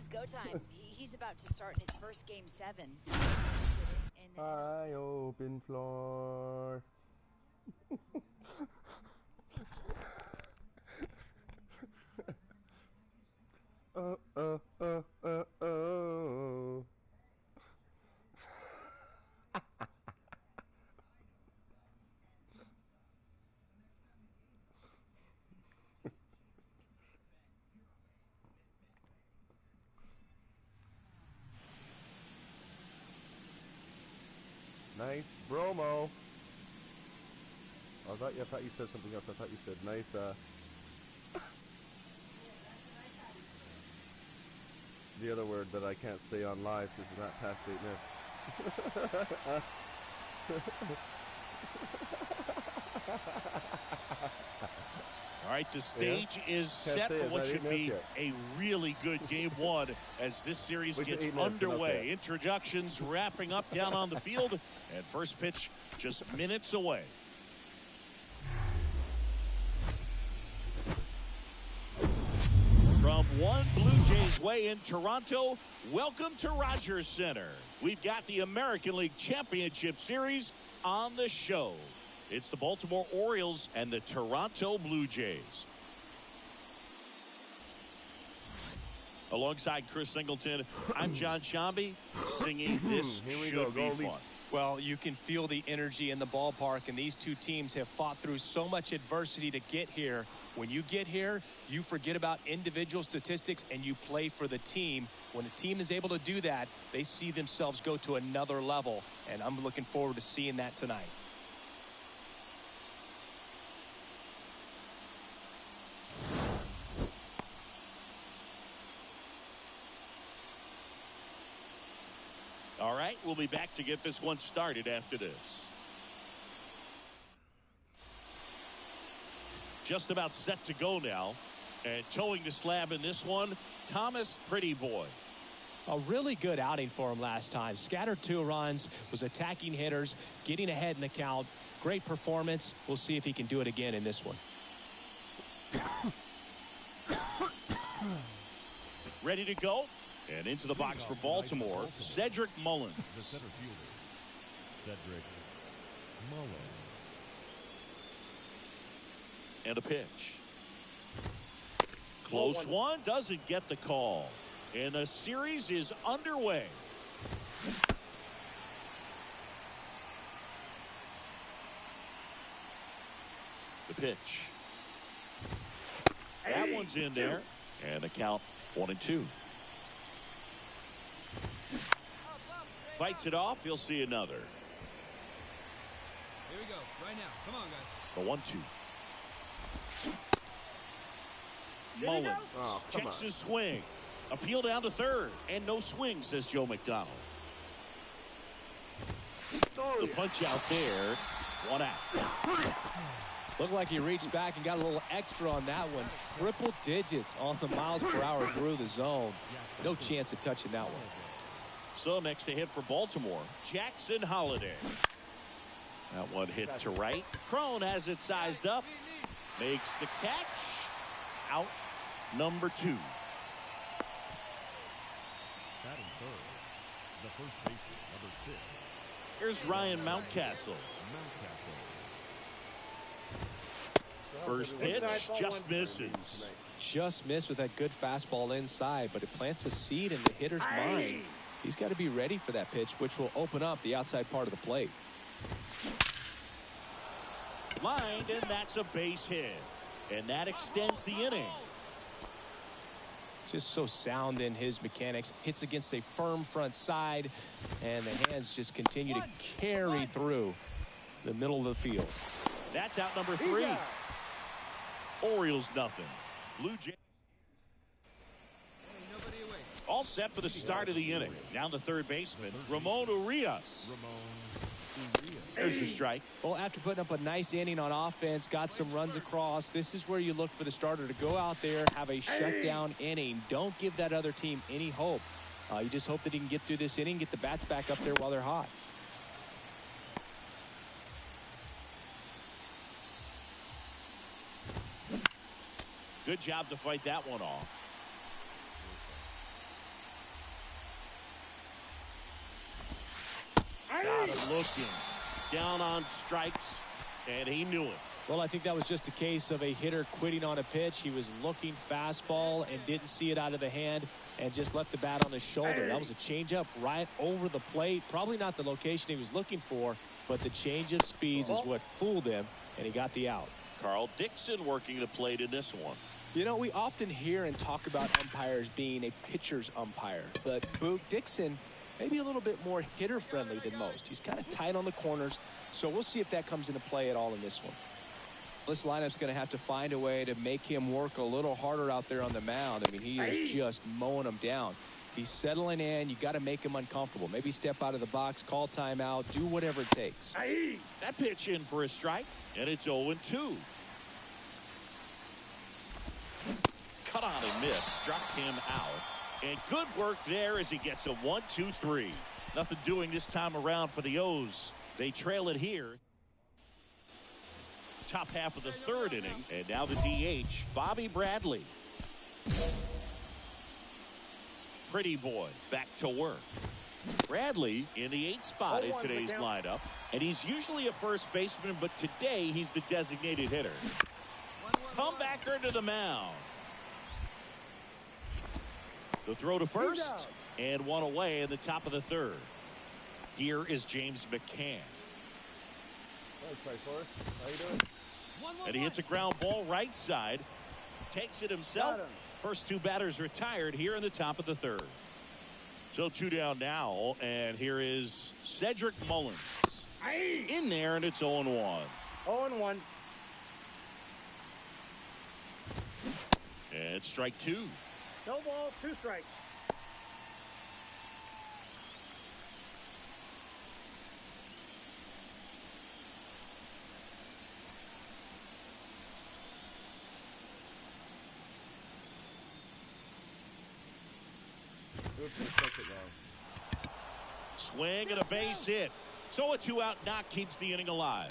It's go time. He's about to start in his first game 7. High open floor. Oh. Nice bromo. I thought you said something else. I thought you said nice. The other word that I can't say on live because it's not past 8 minutes. All right, the stage is set for what should be a really good game 1 as this series gets underway. Introductions wrapping up down on the field, and first pitch just minutes away. From one Blue Jays way in Toronto, welcome to Rogers Center. We've got the American League Championship Series on the show. It's the Baltimore Orioles and the Toronto Blue Jays. Alongside Chris Singleton, I'm John Shambi, singing This Should Be Fun. Well, you can feel the energy in the ballpark, and these two teams have fought through so much adversity to get here. When you get here, you forget about individual statistics and you play for the team. When a team is able to do that, they see themselves go to another level, and I'm looking forward to seeing that tonight. All right, we'll be back to get this one started after this. Just about set to go now. And towing the slab in this one, Thomas Pretty Boy. A really good outing for him last time. Scattered 2 runs, was attacking hitters, getting ahead in the count. Great performance. We'll see if he can do it again in this one. Ready to go? And into the box for Baltimore, Cedric Mullins. The center fielder, Cedric Mullins. And a pitch. Close one, doesn't get the call. And the series is underway. The pitch. That one's in there. And the count 1-2. Fights it off. He'll see another. Here we go. Right now. Come on, guys. The 1-2. Mullins checks his swing. Appeal down to third. And no swing, says Joe McDonald. The punch out there. 1 out. Looked like he reached back and got a little extra on that one. Triple digits on the miles per hour through the zone. No chance of touching that one. So next to hit for Baltimore, Jackson Holliday. That one hit to right. Crone has it sized up. Makes the catch. Out number 2. Batting third, the first baseman, number 6. Here's Ryan Mountcastle. First pitch just misses. Just missed with that good fastball inside, but it plants a seed in the hitter's mind. He's got to be ready for that pitch, which will open up the outside part of the plate. Lined, and that's a base hit. And that extends the inning. Just so sound in his mechanics. Hits against a firm front side, and the hands just continue to carry through the middle of the field. That's out number 3. Orioles nothing. Blue Jays all set for the start of the inning. Down the third baseman, Ramon Urias. There's the strike. Well, after putting up a nice inning on offense, got some runs across, this is where you look for the starter to go out there, have a shutdown inning. Don't give that other team any hope. You just hope that he can get through this inning, get the bats back up there while they're hot. Good job to fight that one off. got him looking. Down on strikes, and he knew it. Well, I think that was just a case of a hitter quitting on a pitch. He was looking fastball and didn't see it out of the hand and just left the bat on his shoulder. That was a changeup right over the plate. Probably not the location he was looking for, but the change of speeds is what fooled him, and he got the out. Carl Dixon working the plate in this one. You know, we often hear and talk about umpires being a pitcher's umpire, but Boog Dixon maybe a little bit more hitter-friendly than most. He's kind of tight on the corners, so we'll see if that comes into play at all in this one. This lineup's going to have to find a way to make him work a little harder out there on the mound. I mean, he is just mowing them down. He's settling in. You got to make him uncomfortable. Maybe step out of the box, call timeout, do whatever it takes. That pitch in for a strike, and it's 0-2. Cut on and miss, struck him out. And good work there as he gets a 1-2-3. Nothing doing this time around for the O's. They trail it here. Top half of the third inning, and now the DH, Bobby Bradley. Pretty boy back to work. Bradley in the 8th spot in today's lineup, and he's usually a first baseman, but today he's the designated hitter. Comebacker to the mound. The throw to first, and one away in the top of the third. Here is James McCann. How you doing? And he hits a ground ball right side. Takes it himself. First two batters retired here in the top of the third. So 2 down now. And here is Cedric Mullins. In there, and it's 0-1. 0-1. And strike 2. No ball, 2 strikes. Swing and a base hit. So a 2-out knock keeps the inning alive.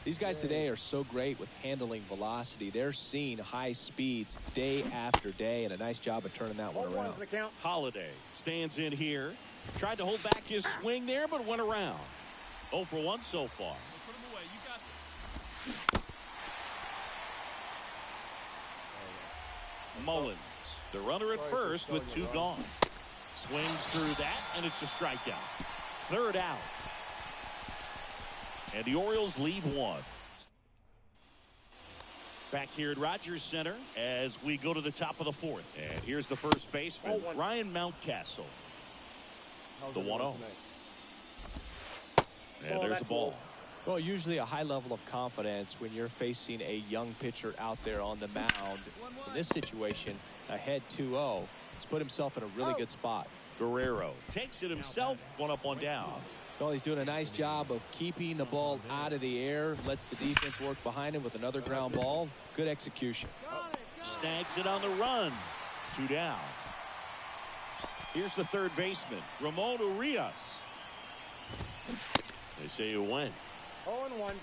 These guys today are so great with handling velocity. They're seeing high speeds day after day, and a nice job of turning that one around. Holiday stands in here. Tried to hold back his swing there, but went around. 0 for 1 so far. Put him away. You got this. Mullins, the runner at first with 2 gone. Swings through that, and it's a strikeout. 3rd out. And the Orioles leave 1. Back here at Rogers Center as we go to the top of the 4th. And here's the first baseman, Ryan Mountcastle. The 1-0. And there's the ball. Well, usually a high level of confidence when you're facing a young pitcher out there on the mound. In this situation, ahead 2-0. He's put himself in a really good spot. Guerrero takes it himself. 1 up, 1 down. Well, he's doing a nice job of keeping the ball out of the air. Lets the defense work behind him with another ground ball. Good execution. Snags it on the run. 2 down. Here's the third baseman, Ramon Urias. They say you win. 0-1.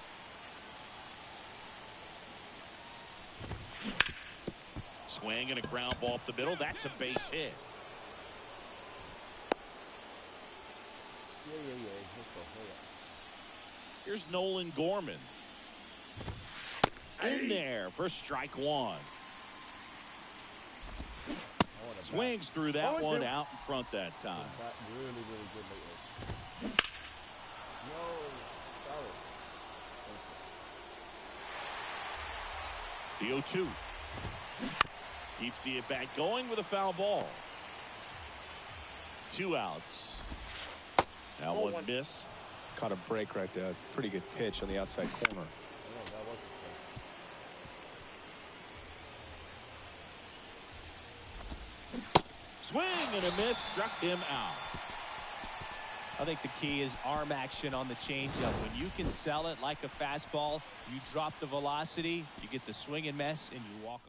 Swing and a ground ball up the middle. That's a base hit. Here's Nolan Gorman. In there for strike 1. Swings through that one out in front that time. Really good lately. The 0-2. Keeps the at-bat going with a foul ball. 2 outs. Now 1 missed. Caught a break right there. Pretty good pitch on the outside corner. Swing and a miss. Struck him out. I think the key is arm action on the changeup. When you can sell it like a fastball, you drop the velocity, you get the swing and miss, and you walk.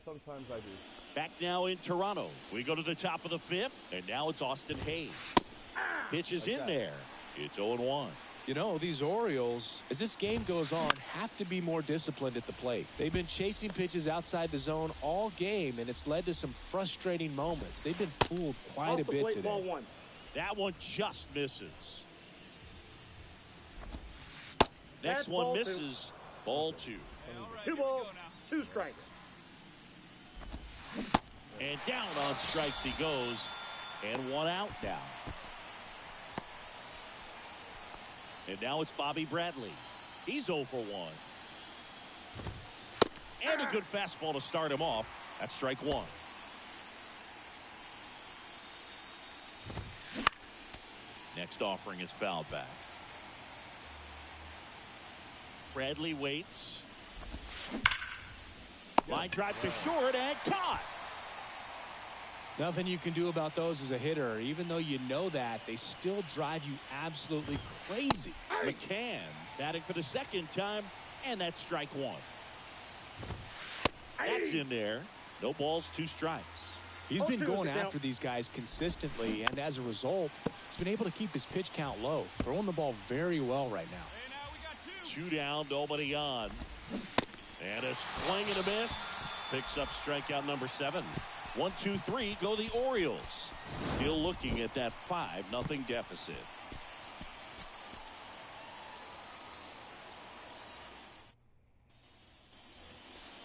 Sometimes I do. Back now in Toronto. We go to the top of the 5th, and now it's Austin Hayes. Pitch is in there. It's 0-1. You know, these Orioles, as this game goes on, have to be more disciplined at the plate. They've been chasing pitches outside the zone all game, and it's led to some frustrating moments. They've been fooled quite a bit today. Ball 1. That one just misses. Next That's one ball misses. Ball 2. Hey, all right, 2 here we balls, go now. 2 strikes. And down on strikes he goes. And 1 out now. And now it's Bobby Bradley. He's 0 for 1. And a good fastball to start him off. That's strike 1. Next offering is fouled back. Bradley waits. Line drive to short and caught. Nothing you can do about those as a hitter. Even though you know that, they still drive you absolutely crazy. McCann batting for the second time, and that's strike 1. That's in there. No balls, 2 strikes. He's been 0-2 going is the after count. these guys consistently, and as a result, he's been able to keep his pitch count low, throwing the ball very well right now. Hey, now we got 2. 2 down, nobody on. And a swing and a miss. Picks up strikeout number 7. 1, 2, 3 go the Orioles. Still looking at that 5-0 deficit.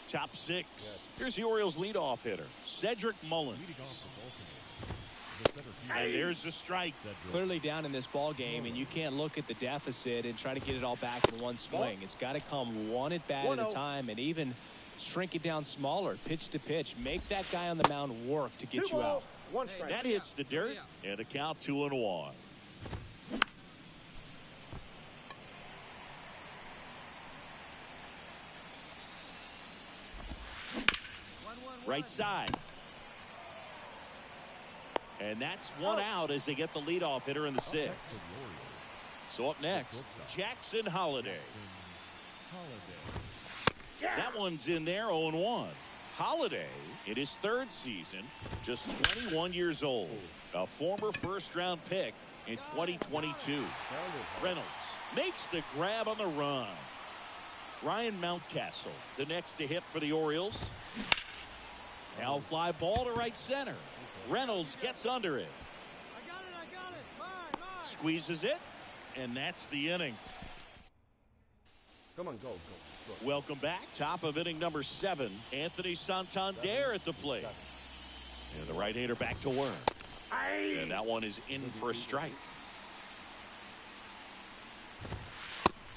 Top 6. Here's the Orioles leadoff hitter, Cedric Mullins. Leading off the Baltimore, the center fielder, And there's the strike. Cedric. Clearly down in this ball game, and you can't look at the deficit and try to get it all back in one swing. It's got to come one at bat at a 1-0. time, and even shrink it down smaller, pitch to pitch. Make that guy on the mound work to 2 get you out. balls, 1 strike. That hits the dirt, and a count 2-1. Right side. And that's 1 out as they get the leadoff hitter in the 6th. For the Orioles, So up next, Jackson Holiday. Holiday. That one's in there, 0-1. Holiday, in his 3rd season, just 21 years old. A former first-round pick in 2022. Reynolds makes the grab on the run. Ryan Mountcastle, the next to hit for the Orioles. Now fly ball to right center. Reynolds gets under it. I got it. Mine. Squeezes it, and that's the inning. Come on, go. Welcome back. Top of inning number 7. Anthony Santander at the plate. And the right-hander back to work. And that one is in for a strike.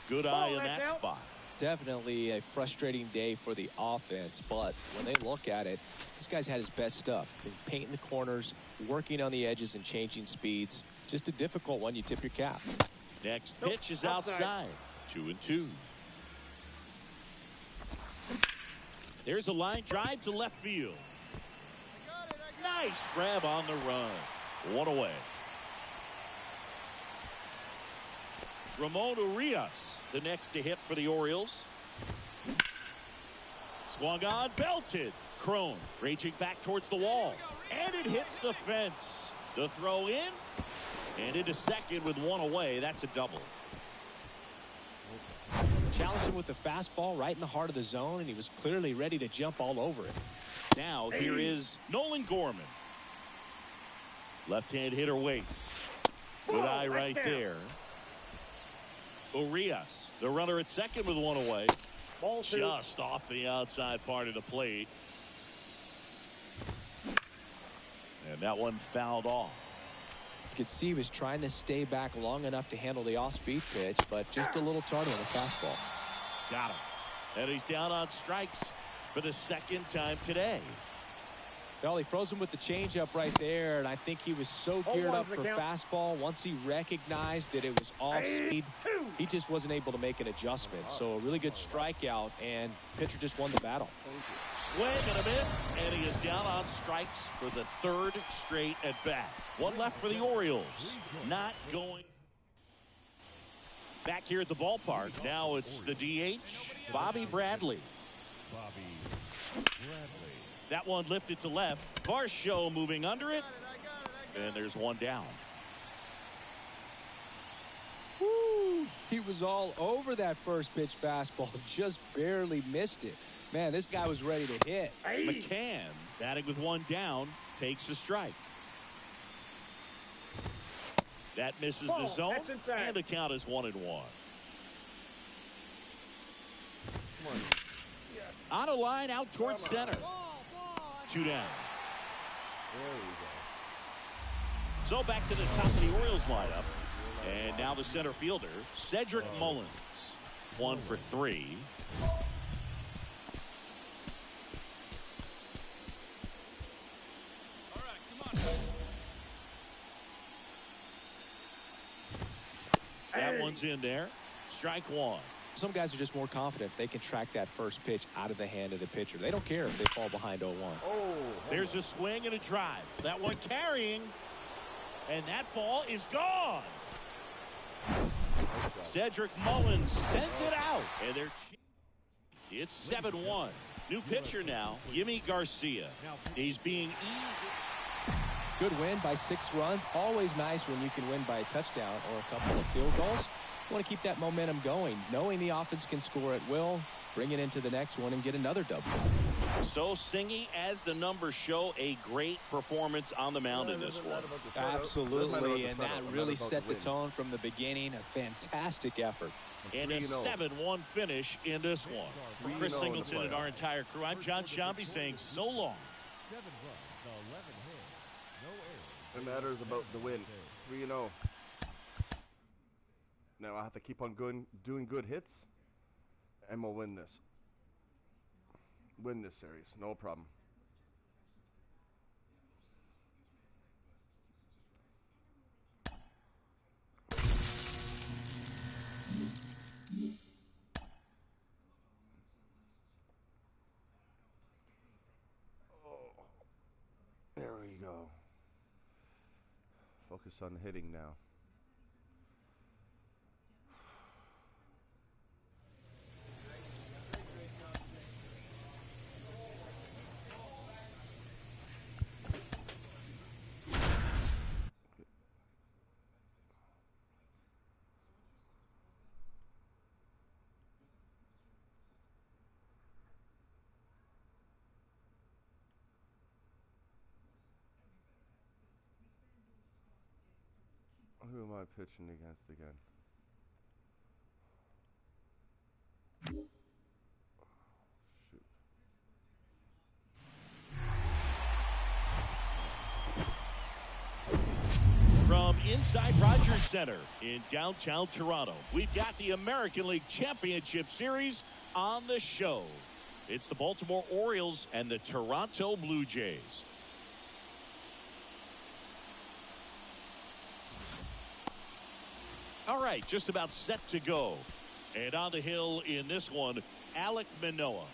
Good eye in that spot. Definitely a frustrating day for the offense, but when they look at it, this guy's had his best stuff. He's painting the corners, working on the edges, and changing speeds. Just a difficult one. You tip your cap. Next pitch is outside. 2-2. There's a line drive to left field. Nice grab on the run. 1 away. Ramon Urias, the next to hit for the Orioles. Swung on, belted. Crone raging back towards the wall. And it hits the fence. The throw in. And into second with 1 away. That's a double. Challenged him with the fastball right in the heart of the zone, and he was clearly ready to jump all over it. Now here is Nolan Gorman. Left-hand hitter waits. Good eye right there. Urias, the runner at second with 1 away. Ball 2. Just off the outside part of the plate. And that one fouled off. You could see he was trying to stay back long enough to handle the off-speed pitch, but just a little tardy on the fastball. Got him. And he's down on strikes for the 2nd time today. Well, he froze him with the changeup right there, and I think he was so geared up for fastball. Once he recognized that it was off speed, he just wasn't able to make an adjustment. So a really good strikeout, and pitcher just won the battle. Swing and a miss, and he is down on strikes for the 3rd straight at bat. 1 left for the Orioles. Not going. Back here at the ballpark, now it's the DH, Bobby Bradley. Bobby Bradley. That one lifted to left. Varsho moving under it. And there's 1 down. Woo! He was all over that first pitch fastball, just barely missed it. Man, this guy was ready to hit. McCann, batting with 1 down, takes a strike. That misses Ball. the zone, That's inside. and the count is 1-1. Come on. On a line out towards center. Ball, 2 down. There we go. So back to the top of the Orioles lineup. And now the center fielder, Cedric Mullins. 1 for 3. All right, come on. That one's in there. Strike 1. Some guys are just more confident they can track that first pitch out of the hand of the pitcher. They don't care if they fall behind 0-1. Oh, There's a swing and a drive. That one carrying. And that ball is gone. Cedric Mullins sends it out. And it's 7-1. New pitcher now, Yimi Garcia. He's being easy. Good win by 6 runs. Always nice when you can win by a touchdown or a couple of field goals. You want to keep that momentum going, knowing the offense can score at will, bring it into the next one and get another W. So Singy, as the numbers show, a great performance on the mound in this one. Absolutely, and that really set the tone from the beginning. A fantastic effort. And a 7-1 finish in this one. For Chris Singleton and our entire crew, I'm John Shambi saying so long. 7 runs, 11 hits, no errors. It matters about the win. 3-0. Now I have to keep on doing good hits, and we'll win this. Win this series, no problem. Oh, there we go. Focus on hitting now. Who am I pitching against again? Shoot. From inside Rogers Center in downtown Toronto, we've got the American League Championship Series on the show. It's the Baltimore Orioles and the Toronto Blue Jays. All right, just about set to go. And on the hill in this one, Alek Manoah.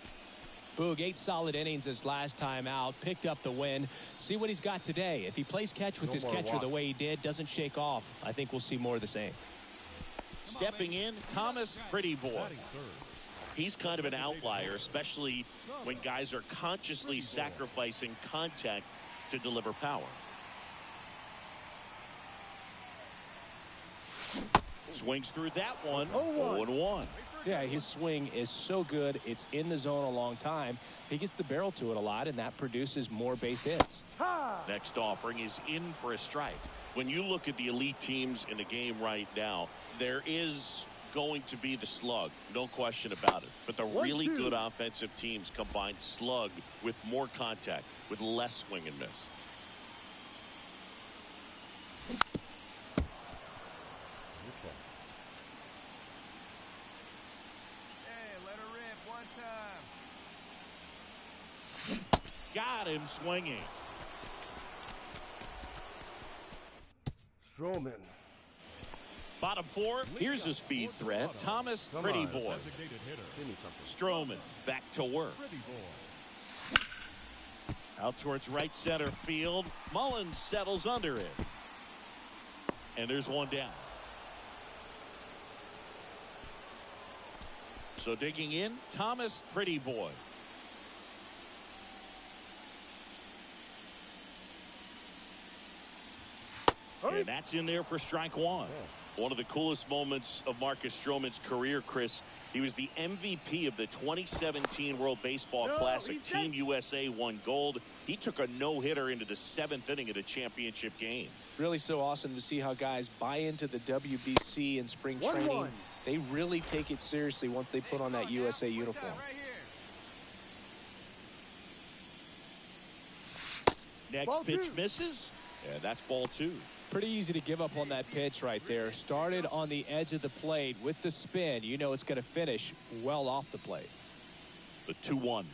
Boog, 8 solid innings his last time out, picked up the win. See what he's got today. If he plays catch with his catcher the way he did, doesn't shake off, I think we'll see more of the same. Stepping in, Thomas Pretty Boy. He's kind of an outlier, especially when guys are consciously sacrificing contact to deliver power. Swings through that one. 0-1. Yeah, his swing is so good. It's in the zone a long time. He gets the barrel to it a lot, and that produces more base hits. Next offering is in for a strike. When you look at the elite teams in the game right now, there is going to be the slug, no question about it. But the really good offensive teams combine slug with more contact, with less swing and miss. Got him swinging. Stroman. Bottom 4, here's a speed threat. Thomas Pretty Boy. Stroman back to work. Out towards right center field. Mullins settles under it. And there's one down. So digging in, Thomas Pretty Boy. And that's in there for strike 1. One of the coolest moments of Marcus Stroman's career, Chris. He was the MVP of the 2017 World Baseball Classic. Team USA won gold. He took a no-hitter into the 7th inning of the championship game. Really so awesome to see how guys buy into the WBC and spring training. They really take it seriously once they put on that USA uniform. Next pitch misses, and that's ball 2. Pretty easy to give up on that pitch right there. Started on the edge of the plate with the spin. You know it's going to finish well off the plate. The 2-1.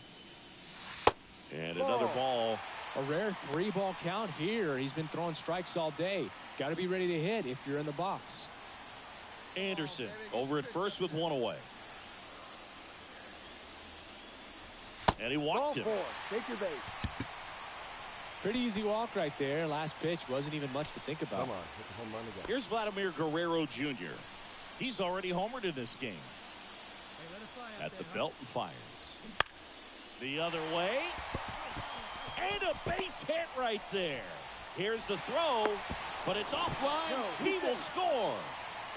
And another ball. A rare 3-ball count here. He's been throwing strikes all day. Got to be ready to hit if you're in the box. Anderson over at first with 1 away. And he walked him. Take your base. Pretty easy walk right there. Last pitch wasn't even much to think about. Come on, hit the home run again. Here's Vladimir Guerrero Jr. He's already homered in this game. At the belt and fires. The other way. And a base hit right there. Here's the throw, but it's offline. He will score.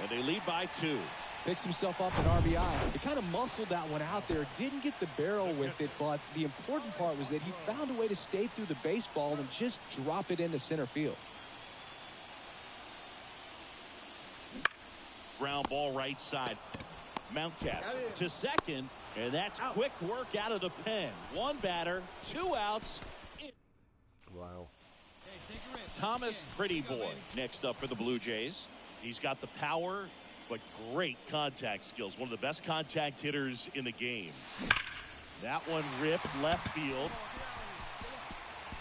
And they lead by 2. Picks himself up an RBI. He kind of muscled that one out there. Didn't get the barrel with it, but the important part was that he found a way to stay through the baseball and just drop it into center field. Ground ball right side. Mountcastle to second, and that's quick work out of the pen. 1 batter, 2 outs. Wow. Thomas Pretty Boy next up for the Blue Jays. He's got the power, but great contact skills. One of the best contact hitters in the game. That one ripped left field.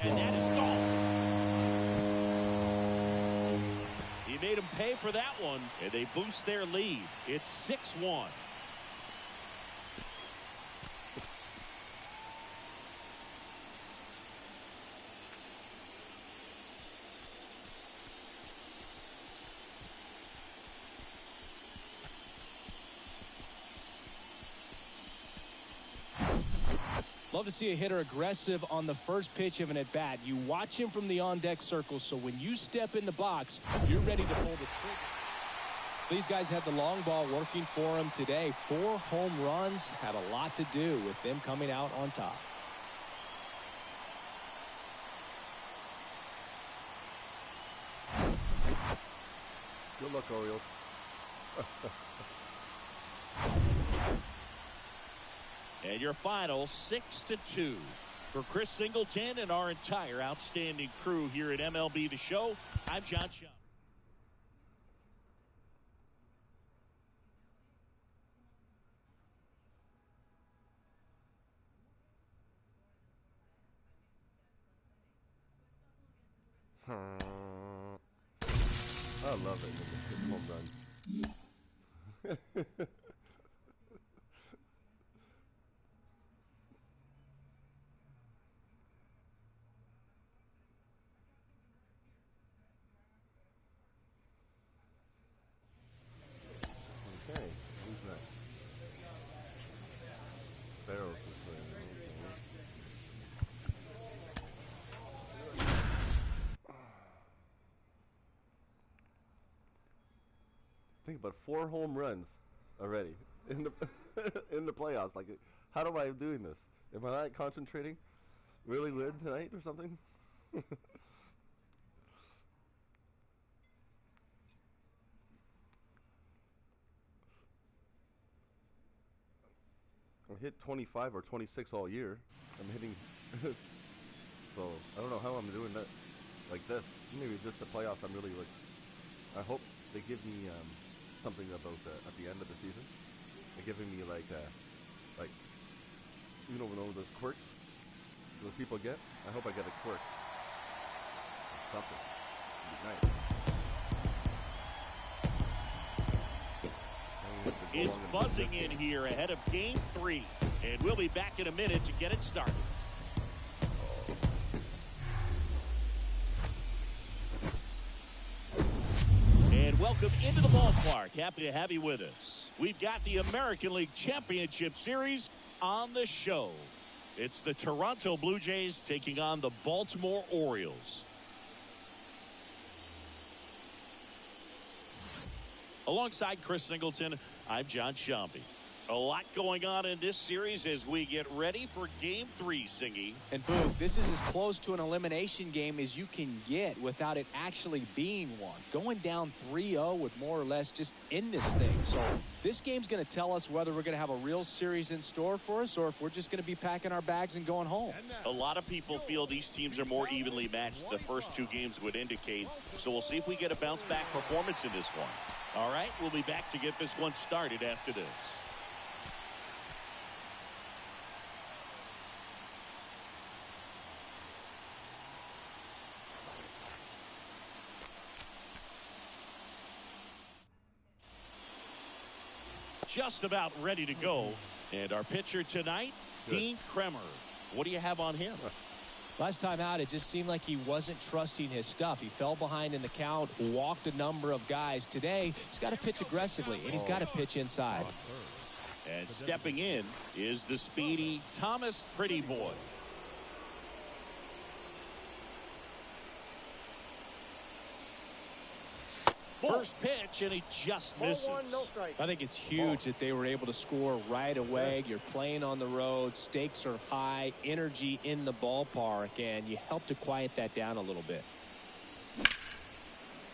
And that is gone. He made him pay for that one, and they boost their lead. It's 6-1. Love to see a hitter aggressive on the first pitch of an at-bat. You watch him from the on-deck circle, so when you step in the box, you're ready to pull the trigger. These guys had the long ball working for them today. 4 home runs had a lot to do with them coming out on top. Good luck, Orioles. And your final 6-2. For Chris Singleton and our entire outstanding crew here at MLB The Show, I'm John Shaw. I love it when they hit home runs. Okay, who's next? Barrels is playing. Think about 4 home runs already in the in the playoffs. Like, how am I doing this? Am I not concentrating really good tonight or something? I hit 25 or 26 all year. I'm hitting, so I don't know how I'm doing that like this. Maybe just the playoffs. I'm really like. I hope they give me something about at the end of the season. They're giving me like you know those quirks those people get. I hope I get a quirk. Or something. It'd be nice. It's buzzing in here ahead of Game 3, and we'll be back in a minute to get it started. And welcome into the ballpark. Happy to have you with us. We've got the American League Championship Series on the show. It's the Toronto Blue Jays taking on the Baltimore Orioles. Alongside Chris Singleton, I'm John Shambi. A lot going on in this series as we get ready for Game 3, Singy. And Boog, this is as close to an elimination game as you can get without it actually being one. Going down 3-0 would more or less just end this thing. So this game's going to tell us whether we're going to have a real series in store for us or if we're just going to be packing our bags and going home. A lot of people feel these teams are more evenly matched. The first two games would indicate. So we'll see if we get a bounce-back performance in this one. All right, we'll be back to get this one started after this. Just about ready to go. And our pitcher tonight, Dean Kremer. What do you have on him? Last time out, it just seemed like he wasn't trusting his stuff. He fell behind in the count, walked a number of guys. Today, he's got to pitch aggressively, and he's got to pitch inside. And stepping in is the speedy Thomas Pretty Boy. First pitch, and he just misses. Ball 1, no strike. I think it's huge that they were able to score right away. You're playing on the road. Stakes are high. Energy in the ballpark, and you help to quiet that down a little bit.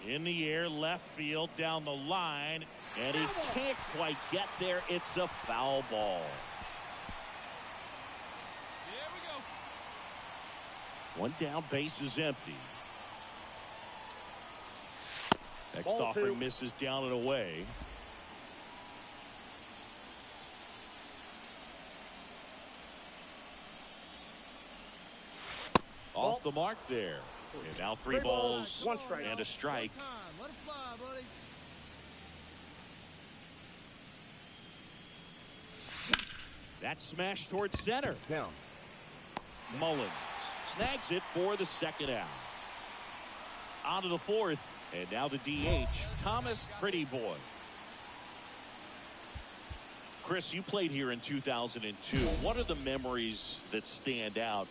In the air, left field, down the line, and he can't quite get there. It's a foul ball. Here we go. One down, base is empty. Next Ball offering 2. misses down and away. Off the mark there. And now three balls 1 strike. and a strike. Time. Let it fly, buddy. That smash towards center. Down. Mullins snags it for the second out. On to the fourth. And now the DH, Thomas Pretty Boy. Chris, you played here in 2002. What are the memories that stand out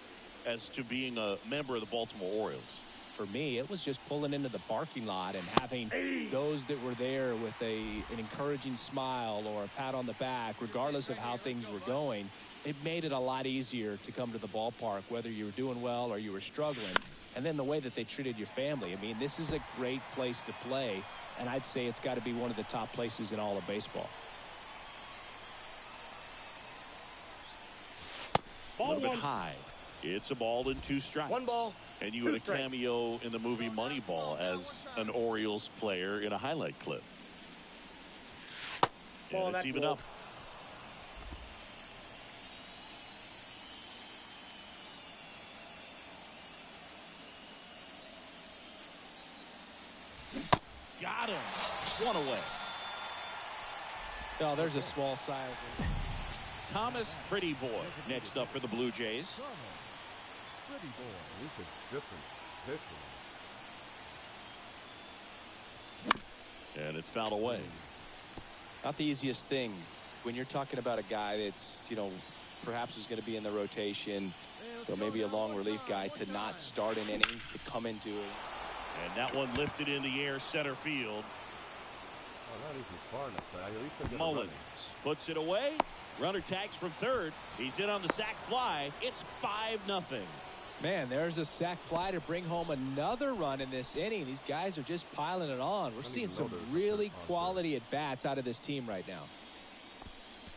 as to being a member of the Baltimore Orioles? For me, it was just pulling into the parking lot and having those that were there with an encouraging smile or a pat on the back, regardless of how things were going. It made it a lot easier to come to the ballpark, whether you were doing well or you were struggling. And then the way that they treated your family. I mean, this is a great place to play, and I'd say it's got to be one of the top places in all of baseball. A little bit 1. high. It's a ball and 2 strikes. 1 ball. And you 2 had a strikes. cameo in the movie Moneyball as an Orioles player in a highlight clip. Ball, And it's that's even low. up. Got him. 1 away. Oh, there's a small sigh of Thomas Pretty Boy next up for the Blue Jays. Pretty boy. He's a different pitcher. And it's fouled away. Not the easiest thing when you're talking about a guy that's, you know, perhaps is going to be in the rotation, or maybe a long relief guy, to not start an inning, to come into it. And that one lifted in the air center field. Oh, not even far enough. At least I get it Mullins running. puts it away. Runner tags from third. He's in on the sac fly. It's 5-0. Man, there's a sac fly to bring home another run in this inning. These guys are just piling it on. We're seeing some really quality at-bats out of this team right now.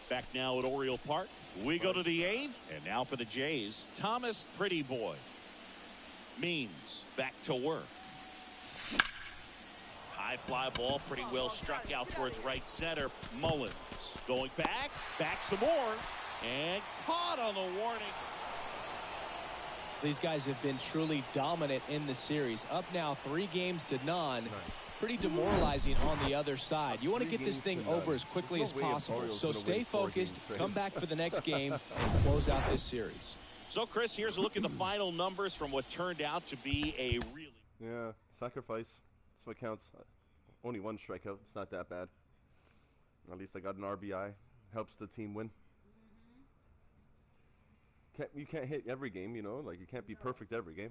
Back now at Oriole Park. We go to the 8th. And now for the Jays, Thomas Pretty Boy. Means back to work. High fly ball, pretty well struck out towards right center. Mullins going back some more, and caught on the warning. These guys have been truly dominant in the series. Up now 3-0. Pretty demoralizing on the other side. You want to get this thing over as quickly as possible. So stay focused, come back for the next game, and close out this series. So, Chris, here's a look at the final numbers from what turned out to be a really... Yeah, sacrifice. That's what counts. Only 1 strikeout. It's not that bad. At least I got an RBI. Helps the team win. You can't hit every game, you know. Like, you can't be perfect every game.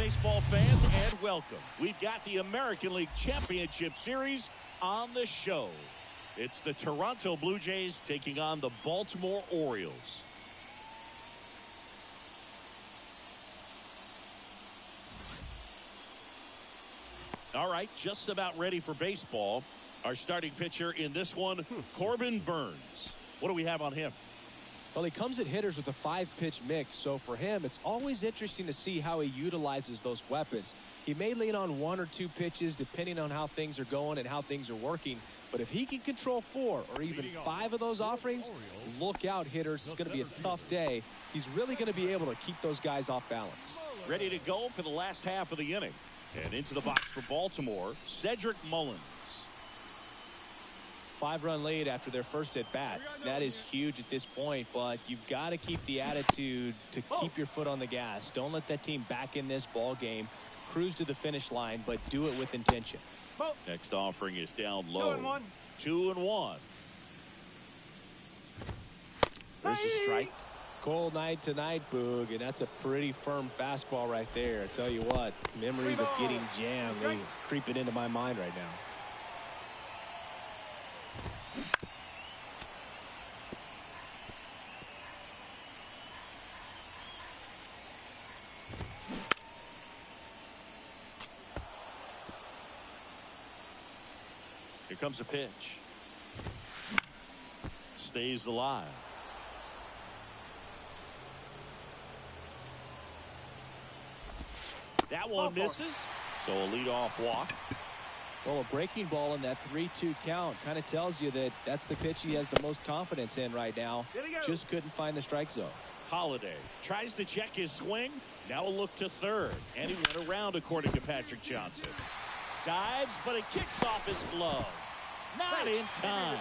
baseball fans, and welcome. We've got the American League Championship Series on the show. It's the Toronto Blue Jays taking on the Baltimore Orioles. All right, just about ready for baseball. Our starting pitcher in this one, Corbin Burns. What do we have on him? Well, he comes at hitters with a 5-pitch mix, so for him, it's always interesting to see how he utilizes those weapons. He may lean on 1 or 2 pitches depending on how things are going and how things are working, but if he can control 4 or even 5 of those offerings, look out, hitters. It's going to be a tough day. He's really going to be able to keep those guys off balance. Ready to go for the last half of the inning. And into the box for Baltimore, Cedric Mullins. 5-run lead after their first at bat. That is huge at this point, but you've got to keep the attitude to keep your foot on the gas. Don't let that team back in this ball game. Cruise to the finish line, but do it with intention. Next offering is down low. 2-1. There's a strike. Cold night tonight, Boog, and that's a pretty firm fastball right there. I tell you what, memories of getting jammed, they creeping into my mind right now. Here comes a pitch. Stays alive. That one misses, so a leadoff walk. Well, a breaking ball in that 3-2 count kind of tells you that that's the pitch he has the most confidence in right now. Just couldn't find the strike zone. Holiday tries to check his swing. Now a look to third, and he went around according to Patrick Johnson. Dives, but it kicks off his glove. Not in time.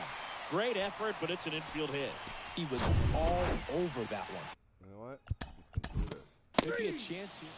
Great effort, but it's an infield hit. He was all over that one. You know what? Could be a chance here.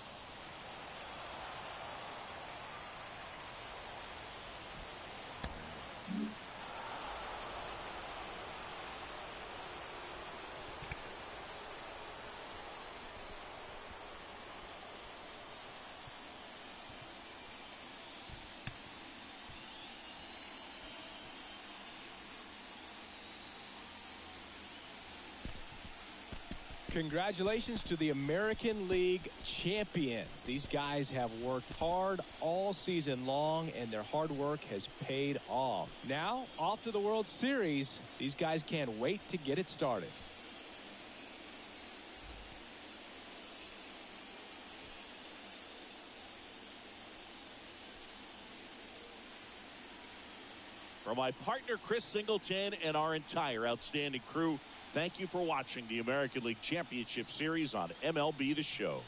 Congratulations to the American League champions. These guys have worked hard all season long, and their hard work has paid off. Now, off to the World Series. These guys can't wait to get it started. For my partner, Chris Singleton, and our entire outstanding crew, thank you for watching the American League Championship Series on MLB The Show.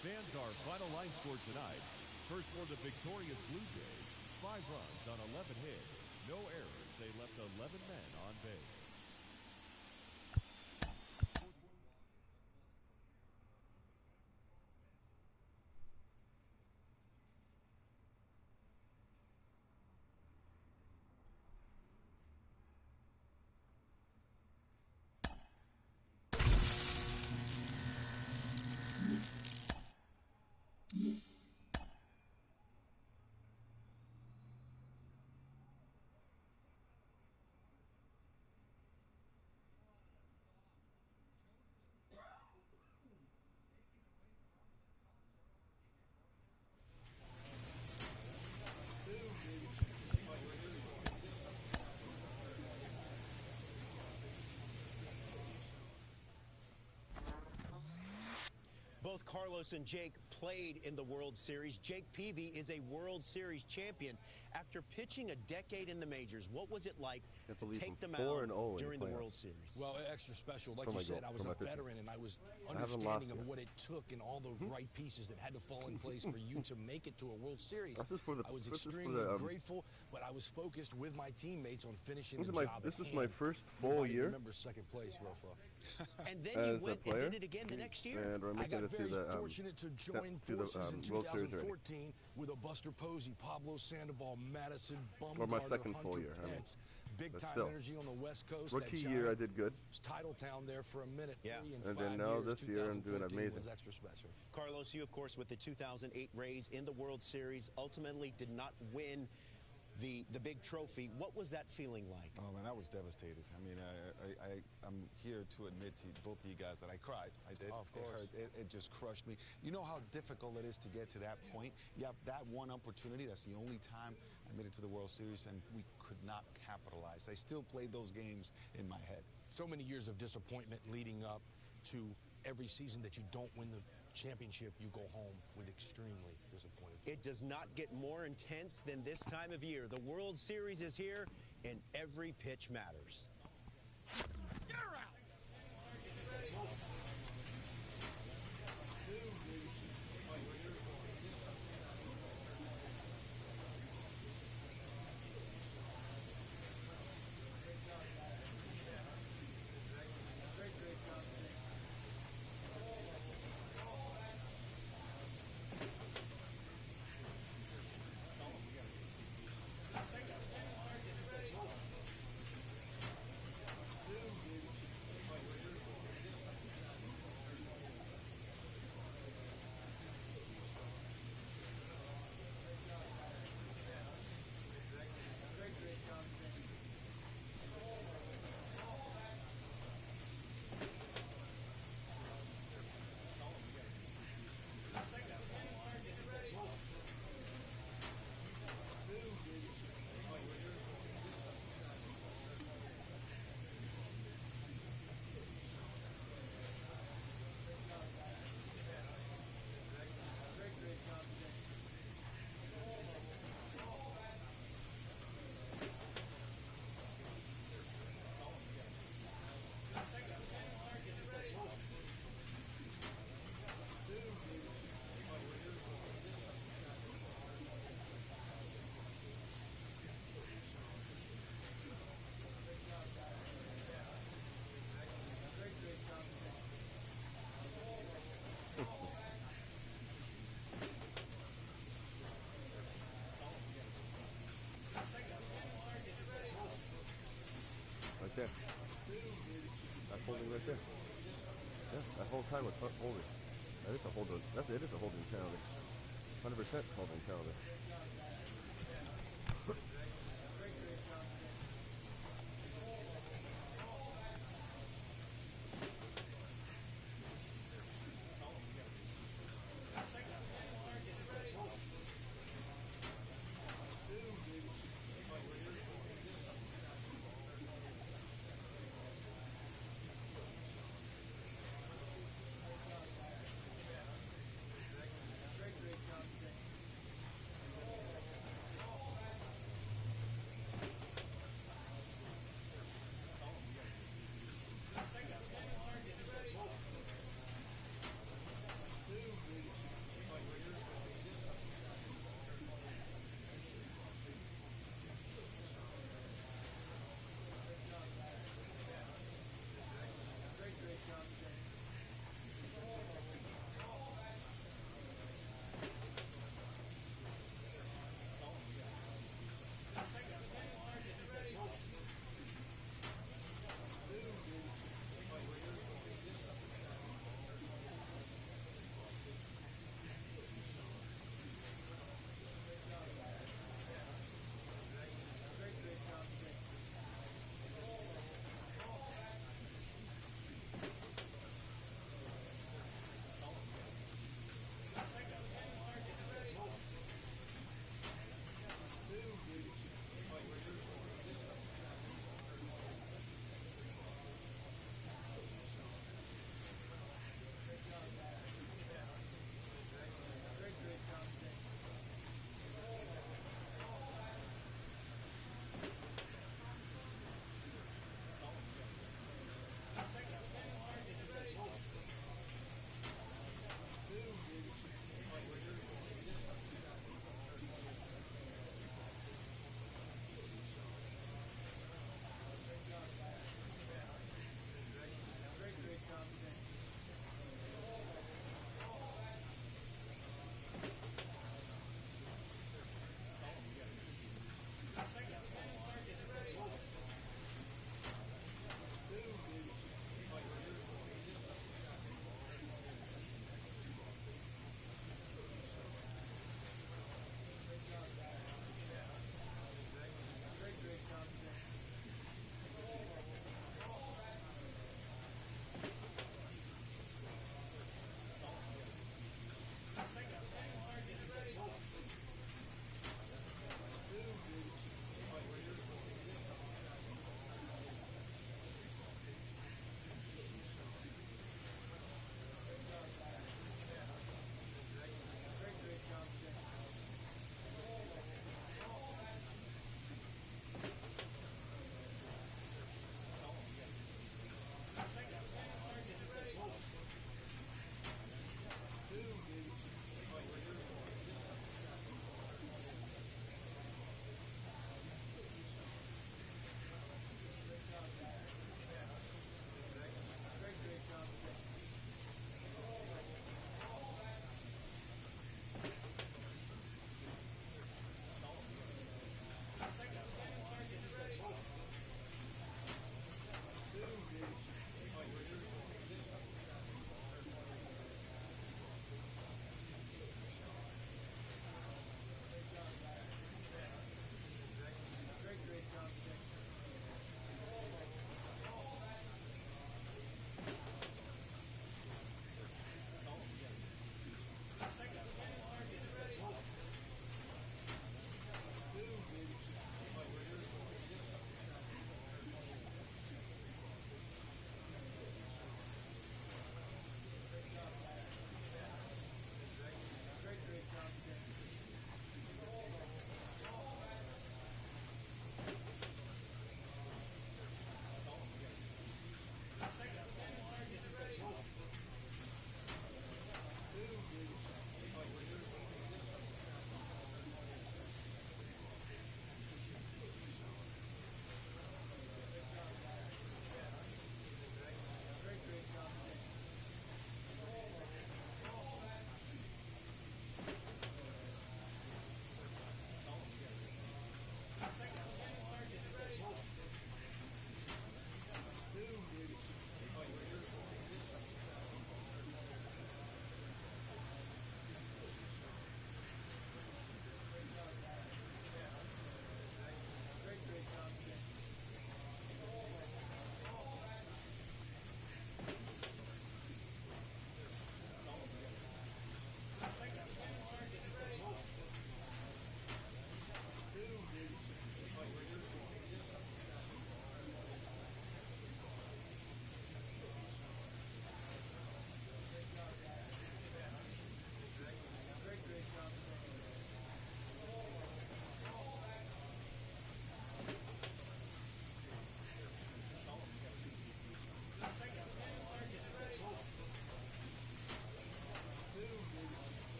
Fans, our final line score tonight. First for the victorious Blue Jays, 5 runs on 11 hits, no errors. They left 11 men on base. Both Carlos and Jake played in the World Series. Jake Peavy is a World Series champion. After pitching a decade in the majors, what was it like to take the mound during the World Series? Well, extra special. Like you said, I was a veteran, and I was understanding of what it took and all the right pieces that had to fall in place for you to make it to a World Series. I was extremely grateful, but I was focused with my teammates on finishing the job. This is my first full year. Remember second place, Rafa. And then you went and did it again the next year. I got very fortunate to join forces in 2014 with a Buster Posey, Pablo Sandoval, Madison, Bumgarner, my second full year. Big time energy on the West Coast. Rookie year, I did good. Title town there for a minute. Yeah. And then now this year, I'm doing amazing. Was extra special. Carlos, you of course with the 2008 Rays in the World Series ultimately did not win the big trophy. What was that feeling like? Oh man, I was devastated. I mean, I'm here to admit to both of you guys that I cried. I did. Oh, of course. It just crushed me. You know how difficult it is to get to that point? Yeah, that one opportunity, that's the only time I made it to the World Series, and we could not capitalize. I still played those games in my head. So many years of disappointment leading up to every season that you don't win the championship, you go home with extremely disappointed. It does not get more intense than this time of year. The World Series is here, and every pitch matters. You're out. Right there. That's holding right there. Yeah, that whole time was holding. That is a holding. It is a holding penalty. 100% holding penalty.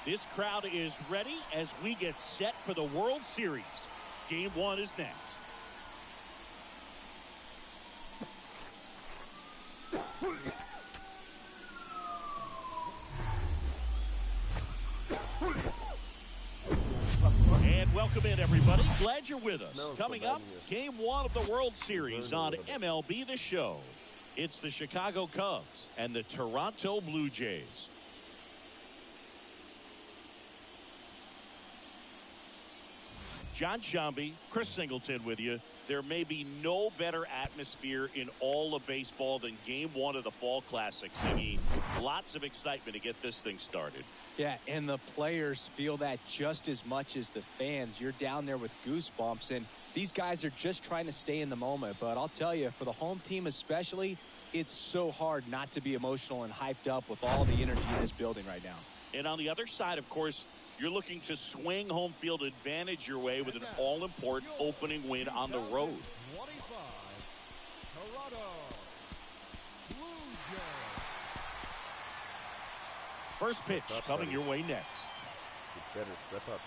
This crowd is ready as we get set for the World Series. Game 1 is next. And welcome in, everybody. Glad you're with us. Coming up, Game 1 of the World Series on MLB The Show. It's the Chicago Cubs and the Toronto Blue Jays. John Shambi, Chris Singleton with you. There may be no better atmosphere in all of baseball than Game 1 of the Fall Classic, Siggy. Lots of excitement to get this thing started. Yeah, and the players feel that just as much as the fans. You're down there with goosebumps, and these guys are just trying to stay in the moment. But I'll tell you, for the home team especially, it's so hard not to be emotional and hyped up with all the energy in this building right now. And on the other side, of course, you're looking to swing home field advantage your way with an all-important opening win on the road. 25, Toronto Blue Jays. First pitch coming your way next. Get better, step up.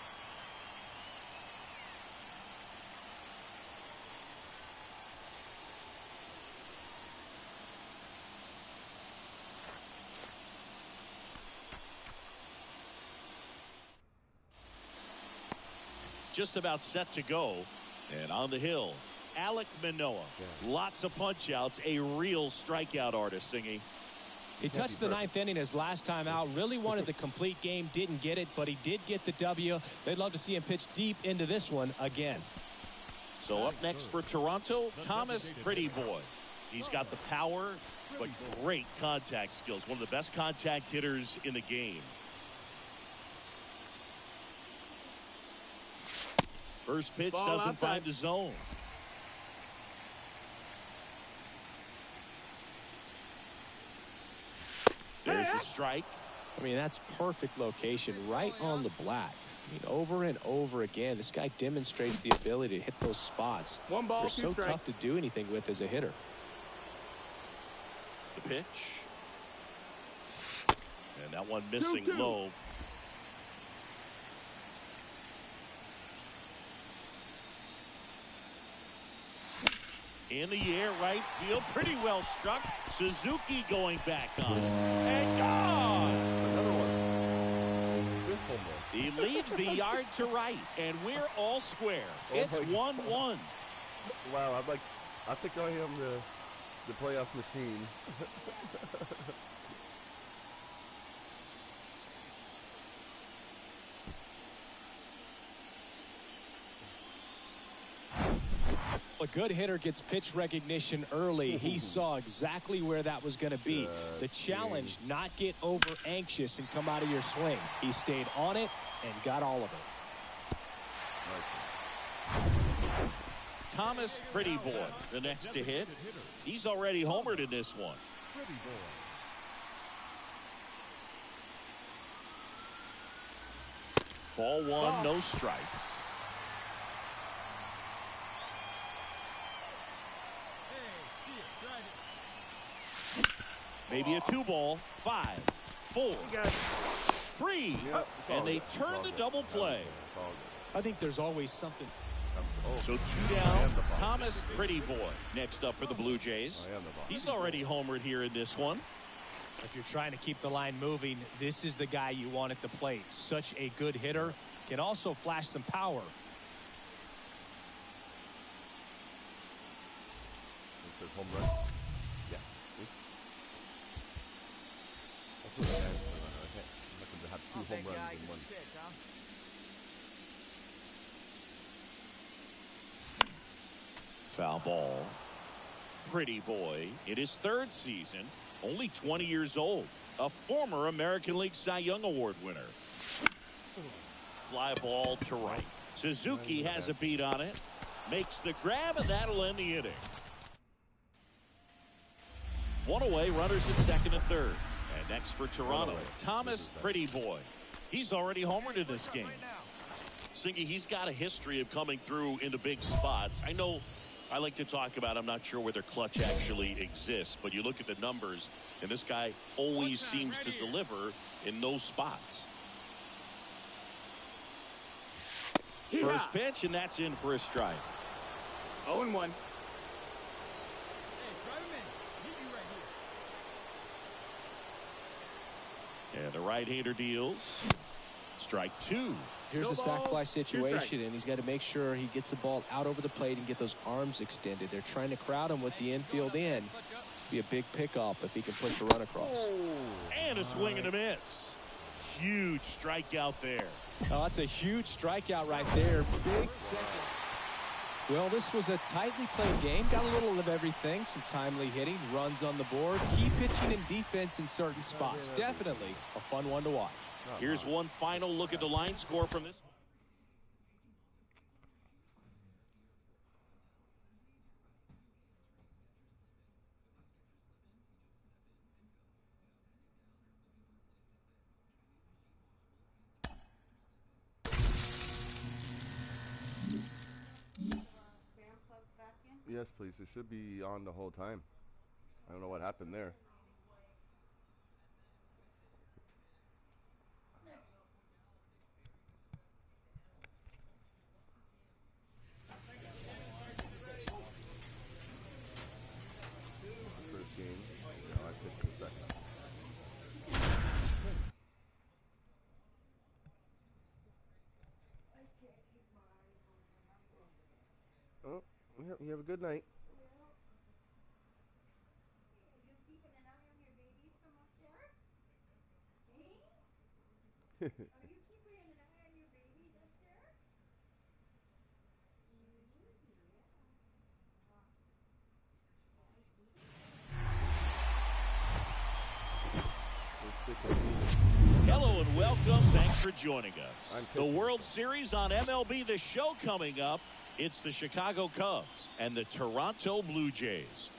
Just about set to go. And on the hill, Alek Manoah. Yeah. Lots of punch-outs. A real strikeout artist, Singy. He touched the ninth inning his last time out. Really wanted the complete game. Didn't get it, but he did get the W. They'd love to see him pitch deep into this one again. So up next for Toronto, Thomas Pretty Boy. He's got the power, but great contact skills. One of the best contact hitters in the game. First pitch doesn't find the zone. There's the strike. I mean, that's perfect location, right on the black. I mean, over and over again, this guy demonstrates the ability to hit those spots. One ball, they're so tough to do anything with as a hitter. The pitch. And that one missing low. In the air, right field, pretty well struck. Suzuki going back on. And gone! Another one. He leaves the yard to right, and we're all square. It's 1-1. Wow, I think I am the playoff machine. A good hitter gets pitch recognition early. He saw exactly where that was going to be. The challenge, not get over anxious and come out of your swing. He stayed on it and got all of it. Thomas Pretty Boy, the next to hit. He's already homered in this one. Ball one, no strikes. Maybe a 2-ball. 5, 4, 3, and they turn the double play. I think there's always something. So 2 down. Thomas Pretty Boy next up for the Blue Jays. He's already homered here in this one. If you're trying to keep the line moving, this is the guy you want at the plate. Such a good hitter. Can also flash some power. Home run. Yeah. I'm not going to have 2 home runs in one. Foul ball. Pretty Boy in his 3rd season, only 20 years old, a former American League Cy Young Award winner. Fly ball to right. Suzuki has a beat on it, makes the grab, and that'll end the inning. 1 away, runners at second and third. And next for Toronto, Thomas Pretty Boy. He's already homered in this game. Singy, he's got a history of coming through into big spots. I know I like to talk about, I'm not sure whether clutch actually exists, but you look at the numbers, and this guy always seems to deliver in those spots. First pitch, and that's in for a strike. 0-1. Hey, drive him in. Meet you right here. And the right-hander deals. Strike 2. Here's the sac fly situation, and he's got to make sure he gets the ball out over the plate and get those arms extended. They're trying to crowd him with the infield in. Be a big pickup if he can push the run across. And a swing and a miss. Huge strikeout there. Oh, that's a huge strikeout right there. Big second. Well, this was a tightly played game. Got a little of everything. Some timely hitting, runs on the board, key pitching and defense in certain spots. Definitely a fun one to watch. Here's one final look at the line score from this. Yes, please. It should be on the whole time. I don't know what happened there. First game. No, I picked the second. Oh, you have a good night. Are you keeping an eye on your babies up there? Hello and welcome. Thanks for joining us. The World Series on MLB The Show coming up. It's the Chicago Cubs and the Toronto Blue Jays.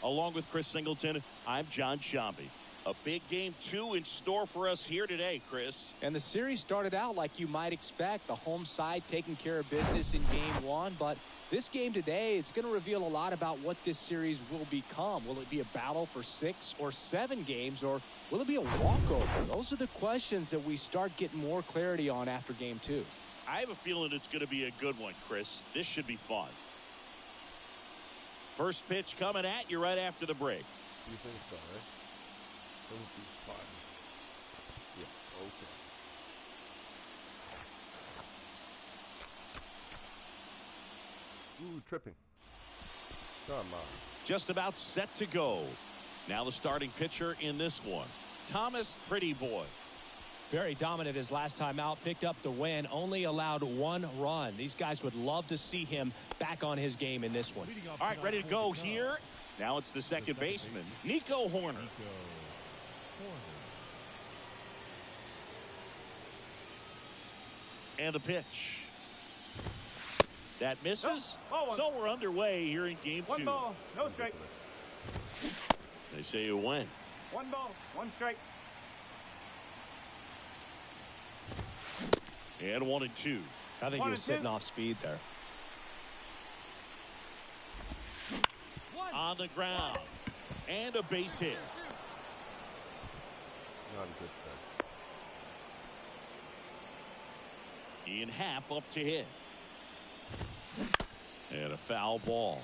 Along with Chris Singleton, I'm John Shambi. A big game 2 in store for us here today, Chris. And the series started out like you might expect. The home side taking care of business in game 1. But this game today is going to reveal a lot about what this series will become. Will it be a battle for 6 or 7 games, or will it be a walkover? Those are the questions that we start getting more clarity on after game 2. I have a feeling it's going to be a good one, Chris. This should be fun. First pitch coming at you right after the break. You think so, right? It'll be fun. Yeah, okay. Ooh, tripping. Come on. Just about set to go. Now the starting pitcher in this one, Thomas Pretty Boy. Very dominant his last time out, picked up the win, only allowed 1 run. These guys would love to see him back on his game in this one. All right, ready to go here. Now it's the second baseman, Nico Horner. And the pitch. That misses. So we're underway here in game 2. 1 ball, no strike. They say you win. 1 ball, 1 strike. And 1-2. I think he was sitting off speed there. On the ground. And a base hit. Not a good start. Ian Happ up to hit. And a foul ball.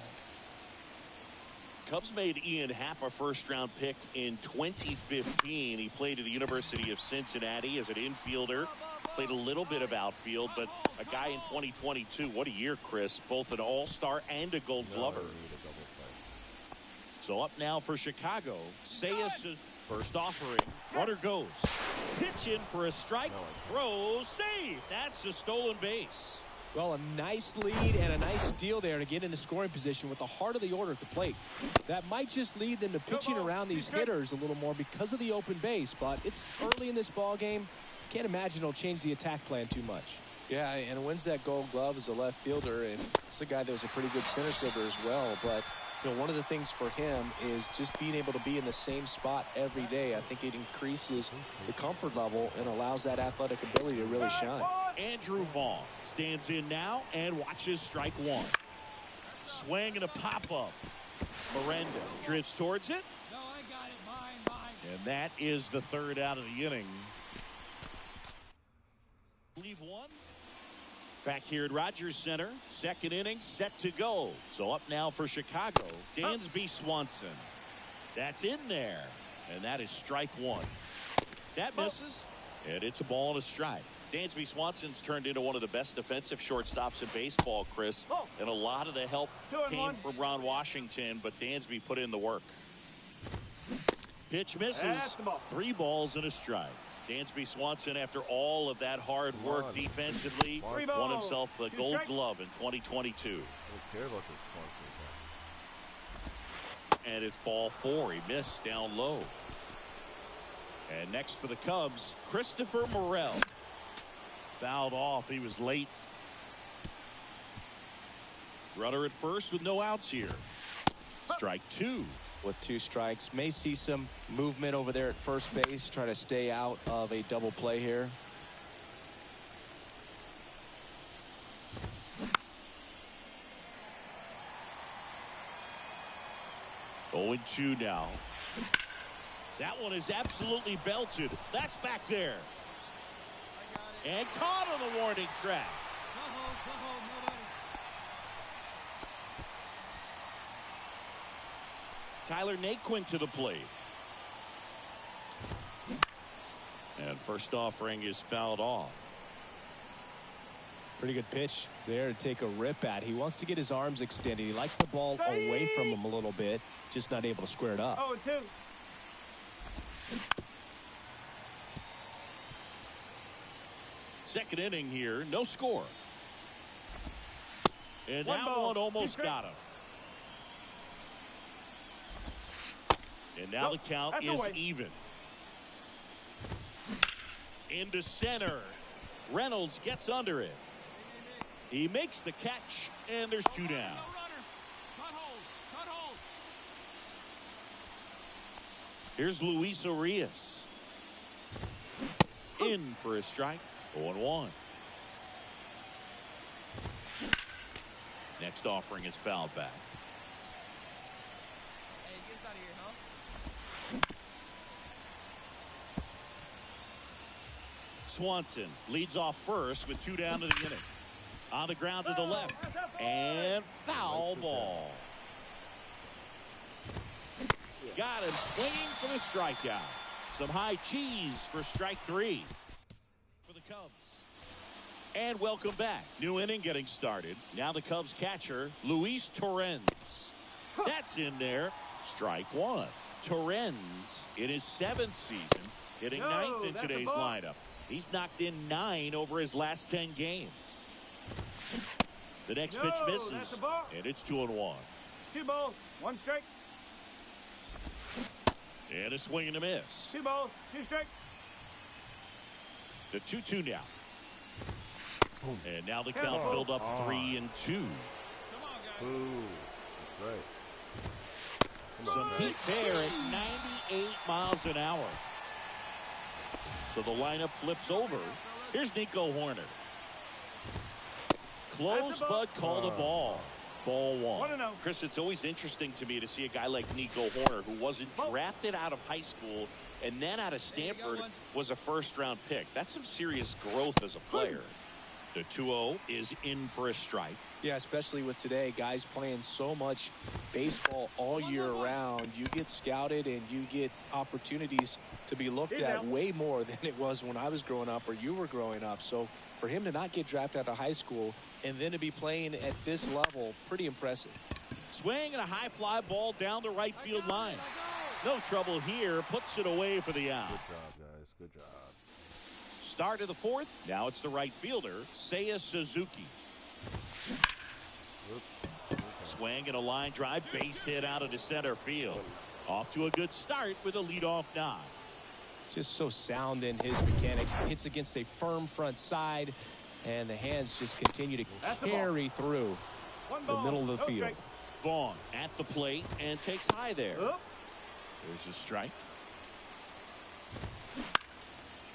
Cubs made Ian Happ a first-round pick in 2015. He played at the University of Cincinnati as an infielder. Played a little bit of outfield, but a guy in 2022. What a year, Chris. Both an all-star and a gold glover. So up now for Chicago. Sayas' first offering. Runner goes. Pitch in for a strike. Throw. Save. That's a stolen base. Well, a nice lead and a nice steal there to get into scoring position with the heart of the order at the plate. That might just lead them to pitching around these hitters a little more because of the open base, but it's early in this ball game. Can't imagine it'll change the attack plan too much. Yeah, and wins that gold glove as a left fielder, and it's a guy that was a pretty good center fielder as well. But you know, one of the things for him is just being able to be in the same spot every day. I think it increases the comfort level and allows that athletic ability to really shine. Andrew Vaughn stands in now and watches strike 1. Swing and a pop-up. Miranda drifts towards it. No, I got it. Mine. And that is the third out of the inning. Leave one. Back here at Rogers Center. Second inning set to go. So up now for Chicago. Dansby Swanson. That's in there. And that is strike one. That misses. And it's a ball and a strike. Dansby Swanson's turned into one of the best defensive shortstops in baseball, Chris. And a lot of the help came from Ron Washington, but Dansby put in the work. Pitch misses. 3 balls and a strike. Dansby Swanson, after all of that hard work defensively, won himself the Gold Glove in 2022. And it's ball 4. He missed down low. And next for the Cubs, Christopher Morel. Fouled off. He was late. Runner at first with no outs here. Strike 2. With 2 strikes. May see some movement over there at first base. Try to stay out of a double play here. Oh, 0-2 now. That one is absolutely belted. That's back there. And caught on the warning track. Tyler Naquin to the plate. And first offering is fouled off. Pretty good pitch there to take a rip at. He wants to get his arms extended. He likes the ball away from him a little bit. Just not able to square it up. 0-2. Second inning here, no score. And that one almost got him. And now the count is even. Into center. Reynolds gets under it. He makes the catch, and there's 2 down. Here's Luis Urias. In for a strike. 0-1. Next offering is fouled back. Hey, get us out of here, huh? Swanson leads off first with 2 down to the inning. On the ground to the left. And foul ball. Got him swinging for the strikeout. Some high cheese for strike 3 for the Cubs. And welcome back. New inning getting started. Now the Cubs catcher, Luis Torrens. That's in there. Strike 1. Torrens in his 7th season, hitting 9th in today's lineup. He's knocked in 9 over his last 10 games. The next pitch misses, and it's 2-1. 2 balls, 1 strike. And a swing and a miss. 2 balls, 2 strikes. The 2-2 now. And now the count filled up 3-2. Ooh, that's right. Some heat there at 98 miles an hour. So the lineup flips over. Here's Nico Horner. Close, but called a ball. Ball 1. Chris, it's always interesting to me to see a guy like Nico Horner, who wasn't drafted out of high school and then out of Stanford was a first-round pick. That's some serious growth as a player. The 2-0 is in for a strike. Yeah, especially with today, guys playing so much baseball all year round. You get scouted and you get opportunities to be looked at way more than it was when I was growing up or you were growing up. So for him to not get drafted out of high school and then to be playing at this level, pretty impressive. Swing and a high fly ball down the right field line. No trouble here. Puts it away for the out. Good job, guys. Good job. Start of the 4th. Now it's the right fielder, Seiya Suzuki. Swing and a line drive, base hit out into center field. Off to a good start with a leadoff nod. Just so sound in his mechanics. Hits against a firm front side, and the hands just continue to carry through the middle of the field. Vaughn at the plate and takes high there. There's a strike.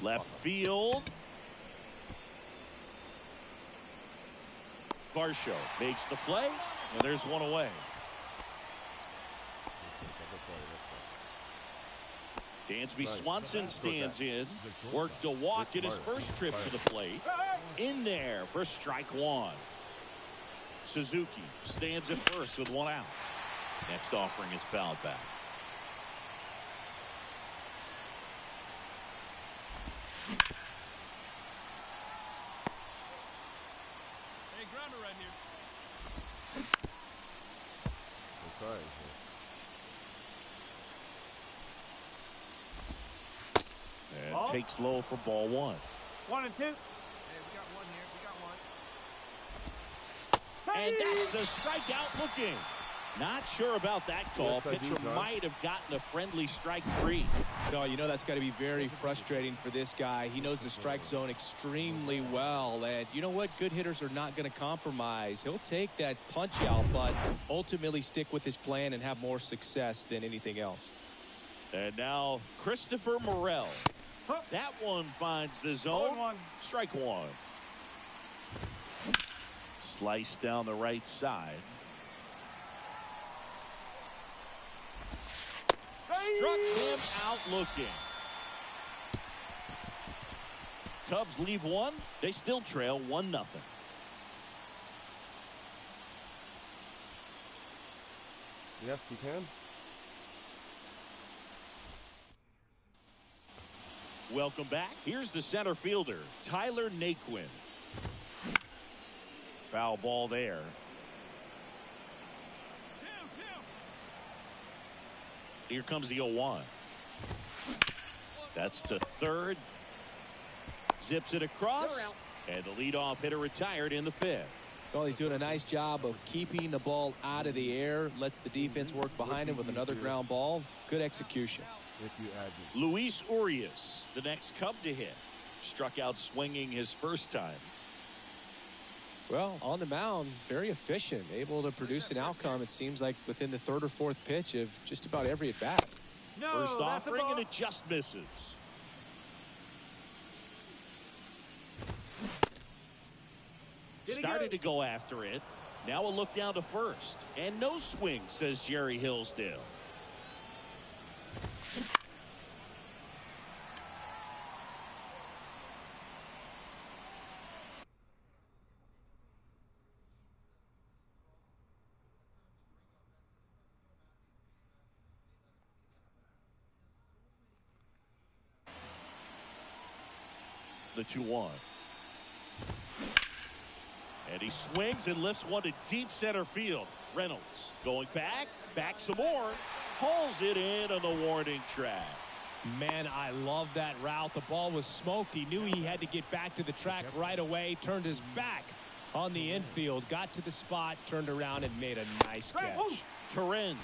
Left field. Varsho makes the play, and there's one away. Dansby Swanson stands in. Worked a walk in his first trip to the plate. In there for strike one. Suzuki stands at first with one out. Next offering is fouled back. Hey, grounder right here. Okay. And takes low for ball one. 1 and 2. Hey, we got one here. We got one. And that's a strikeout looking. Not sure about that call. Pitcher might have gotten a friendly strike free. No, you know that's got to be very frustrating for this guy. He knows the strike zone extremely well. And you know what? Good hitters are not going to compromise. He'll take that punch out, but ultimately stick with his plan and have more success than anything else. And now Christopher Morel. That one finds the zone. Strike one. Slice down the right side. Struck him out looking. Cubs leave one. They still trail 1-0. Yes, you can. Welcome back. Here's the center fielder, Tyler Naquin. Foul ball there. Here comes the 0-1. That's to third. Zips it across. And the leadoff hitter retired in the 5th. Well, he's doing a nice job of keeping the ball out of the air. Lets the defense work behind him with another ground ball. Good execution. Luis Urias, the next Cub to hit. Struck out swinging his first time. Well, on the mound, very efficient, able to produce an outcome, it seems like, within the 3rd or 4th pitch of just about every at-bat. First offering, and it just misses. Started to go after it. Now a look down to first. And no swing, says Jerry Hillsdale. The 2-1. And he swings and lifts one to deep center field. Reynolds going back some more. Hauls it in on the warning track. Man, I love that route. The ball was smoked. He knew he had to get back to the track right away. Turned his back on the infield. Got to the spot, turned around, and made a nice catch. Torrens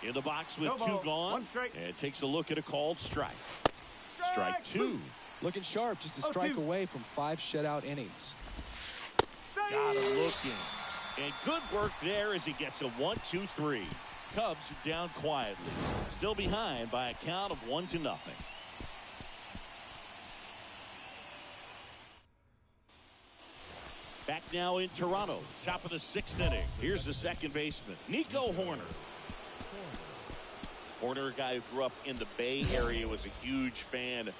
in the box with 2 gone. And takes a look at a called strike. Strike 2. Looking sharp, just a strike away from 5 shutout innings. Got him looking. And good work there as he gets a 1-2-3. Cubs down quietly. Still behind by a count of 1-0. Back now in Toronto. Top of the 6th inning. Here's the second baseman, Nico Horner. Horner, a guy who grew up in the Bay Area, was a huge fan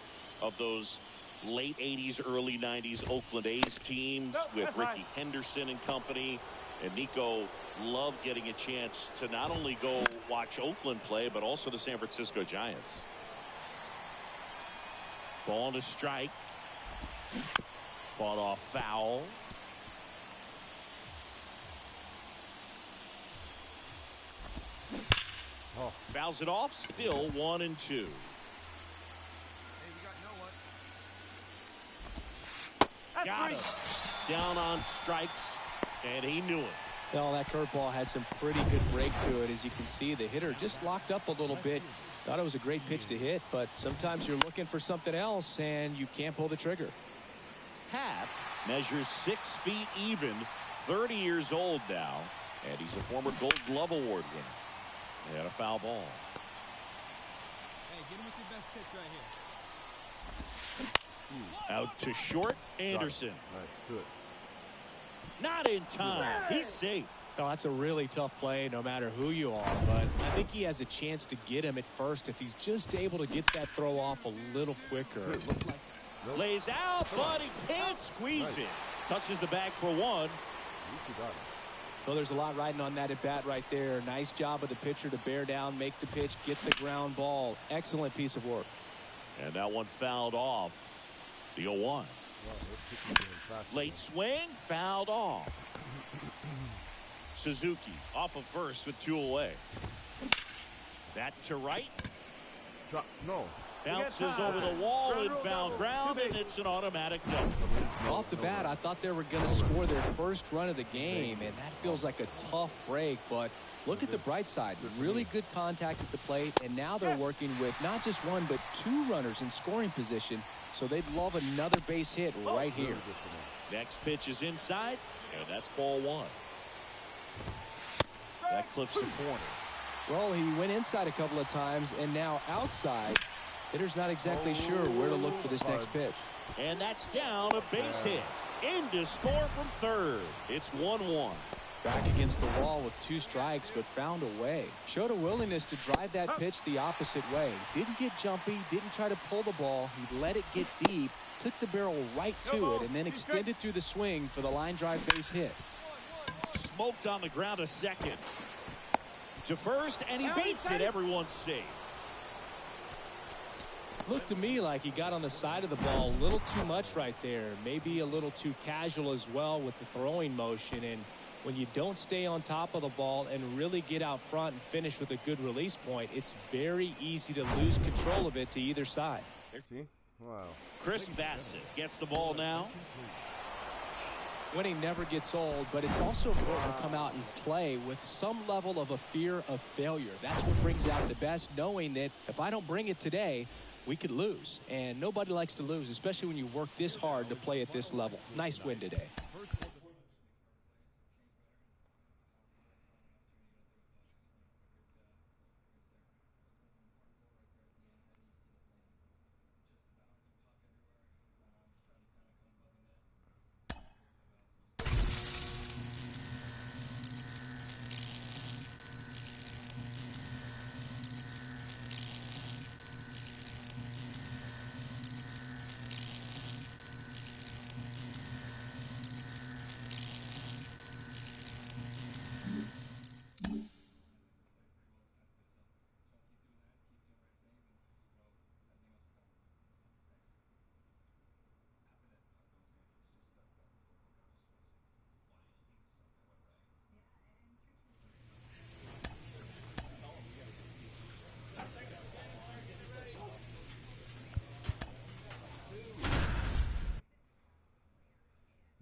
of those late 80s, early 90s Oakland A's teams with Ricky Henderson and company. And Nico loved getting a chance to not only go watch Oakland play, but also the San Francisco Giants. Ball to strike. Fought off foul. Fouls it off. Still 1-2. Got him. Down on strikes, and he knew it. Well, that curveball had some pretty good break to it. As you can see, the hitter just locked up a little bit. Thought it was a great pitch to hit, but sometimes you're looking for something else, and you can't pull the trigger. Happ measures 6 feet even, 30 years old now, and he's a former Gold Glove Award winner. He had a foul ball. Hey, get him with your best pitch right here. Out to short, Anderson. Right, good. Not in time. He's safe. Oh, that's a really tough play no matter who you are, but I think he has a chance to get him at first if he's just able to get that throw off a little quicker. Lays out, but he can't squeeze it. Touches the bag for one. So there's a lot riding on that at bat right there. Nice job of the pitcher to bear down, make the pitch, get the ground ball. Excellent piece of work. And that one fouled off. The 0-1. Late swing, fouled off. Suzuki off of first with 2 away. That to right. No. Bounces over the wall and found ground, and it's an automatic double. Off the bat, I thought they were going to score their first run of the game, and that feels like a tough break. But look at the bright side. Really good contact at the plate, and now they're working with not just one, but 2 runners in scoring position. So they'd love another base hit right here. Next pitch is inside, and that's ball 1. That clips the corner. Well, he went inside a couple of times, and now outside. Hitter's not exactly sure where to look for this next pitch. And that's down, a base hit. In to score from third. It's 1-1. Back against the wall with 2 strikes, but found a way. Showed a willingness to drive that pitch the opposite way. Didn't get jumpy, didn't try to pull the ball. He let it get deep, took the barrel right to it, and then extended through the swing for the line drive base hit. Smoked on the ground a second. To first, and he beats it. Everyone's safe. Looked to me like he got on the side of the ball a little too much right there. Maybe a little too casual as well with the throwing motion. And when you don't stay on top of the ball and really get out front and finish with a good release point, it's very easy to lose control of it to either side. Wow. Chris Bassett gets the ball now. Winning never gets old, but it's also important to come out and play with some level of a fear of failure. That's what brings out the best, knowing that if I don't bring it today, we could lose. And nobody likes to lose, especially when you work this hard to play at this level. Nice win today.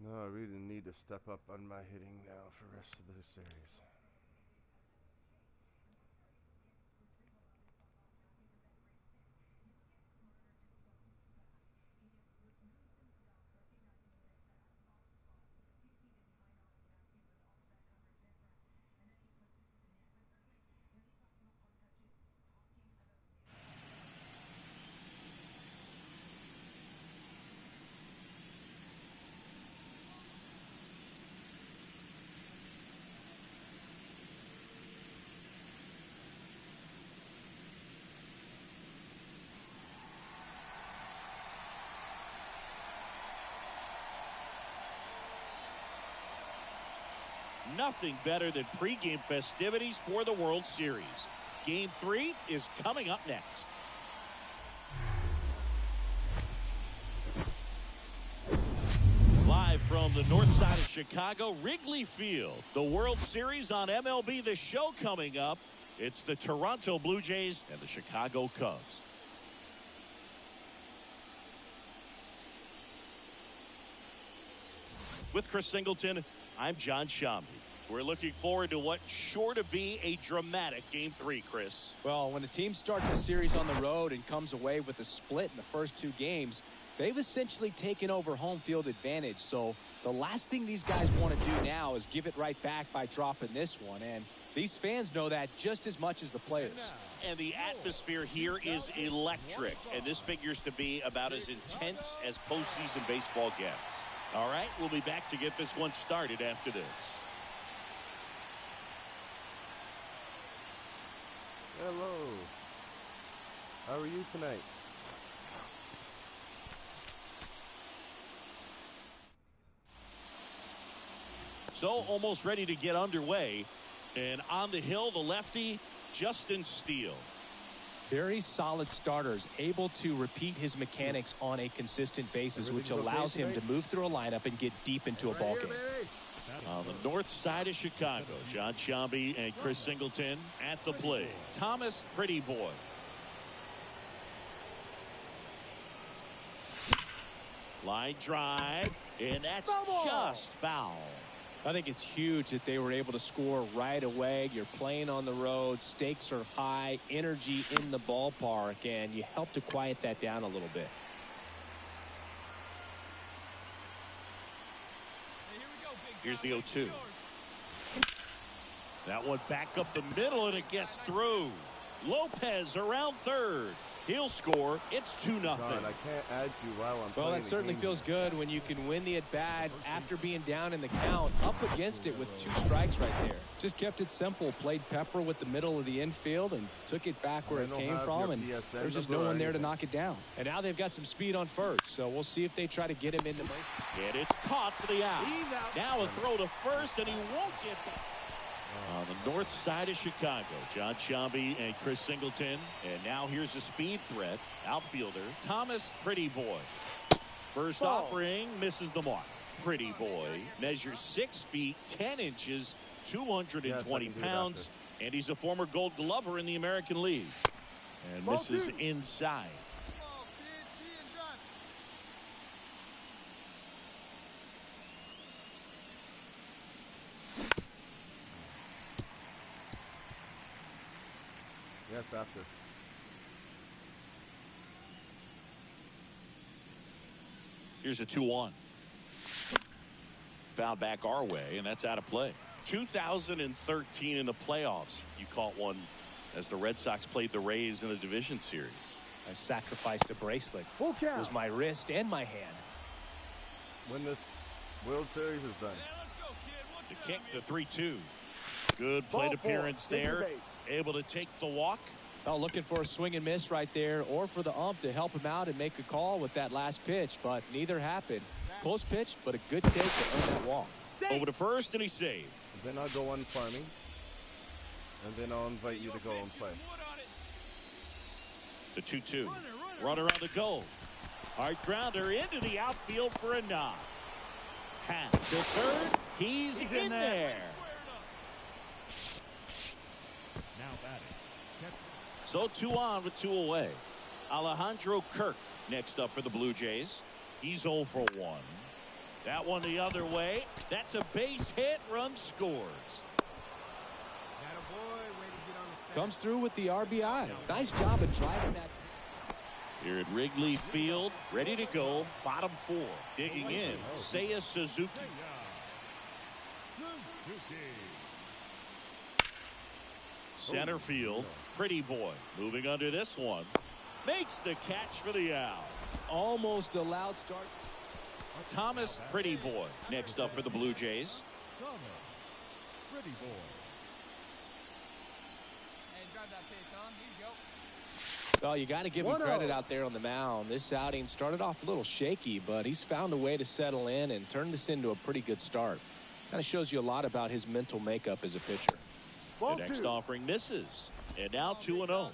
No, I really need to step up on my hitting now for the rest of the series. Nothing better than pregame festivities for the World Series. Game 3 is coming up next. Live from the north side of Chicago, Wrigley Field. The World Series on MLB The Show coming up. It's the Toronto Blue Jays and the Chicago Cubs. With Chris Singleton, I'm John Shambi. We're looking forward to what's sure to be a dramatic Game 3, Chris. Well, when a team starts a series on the road and comes away with a split in the first 2 games, they've essentially taken over home field advantage. So the last thing these guys want to do now is give it right back by dropping this one. And these fans know that just as much as the players. And the atmosphere here is electric. And this figures to be about as intense as postseason baseball gets. All right, we'll be back to get this one started after this. Hello. How are you tonight? So almost ready to get underway. And on the hill, the lefty, Justin Steele. Very solid starters, able to repeat his mechanics on a consistent basis, which allows him to move through a lineup and get deep into a ball game. On the north side of Chicago, John Sciambi and Chris Singleton at the plate. Thomas Pretty Boy. Line drive, and that's just foul. I think it's huge that they were able to score right away. You're playing on the road, stakes are high, energy in the ballpark, and you help to quiet that down a little bit. Here's the 0-2. That one back up the middle, and it gets through. Lopez around third. He'll score. It's 2-0. God, I can't add you while I'm Well, playing that certainly feels good when you can win the at-bat after being down in the count, up against it with 2 strikes right there. Just kept it simple, played pepper with the middle of the infield and took it back where it came from, and there's just no one there to knock it down. And now they've got some speed on first, so we'll see if they try to get him into motion. And it's caught for the out. Now a throw to first, and he won't get back. On the north side of Chicago, John Sciambi and Chris Singleton. And now here's a speed threat. Outfielder, Thomas Pretty Boy. First offering, misses the mark. Pretty Boy measures 6 feet, 10 inches, 220 pounds. And he's a former Gold Glover in the American League. And misses inside. Yes, after. Here's a 2-1. Foul back our way, and that's out of play. 2013 in the playoffs, you caught one as the Red Sox played the Rays in the division series. I sacrificed a bracelet. It was my wrist and my hand. When this World Series is done. The kick, the 3-2. Good plate appearance there. Able to take the walk. Oh, looking for a swing and miss right there, or for the ump to help him out and make a call with that last pitch, but neither happened. Close pitch, but a good take to earn that walk. Over to first, and he saved. Then I'll go on farming, and then I'll invite you to go and play. The 2-2. Runner on the goal. Hard grounder into the outfield for a knock. Half to third. He's in there. So 2 on with 2 away. Alejandro Kirk next up for the Blue Jays. He's 0 for 1. That one the other way. That's a base hit. Run scores. Comes through with the RBI. Nice job of driving that. Here at Wrigley Field, ready to go. Bottom 4. Digging in, Seiya Suzuki. Center field, Pretty Boy moving under this one. Makes the catch for the out. Almost a loud start. Thomas Pretty Boy next up for the Blue Jays. Pretty Boy. Hey, drive that pitch, huh? Here you go. Well, you got to give him credit out there on the mound. This outing started off a little shaky, but he's found a way to settle in and turn this into a pretty good start. Kind of shows you a lot about his mental makeup as a pitcher. The next offering misses. And now 2-0.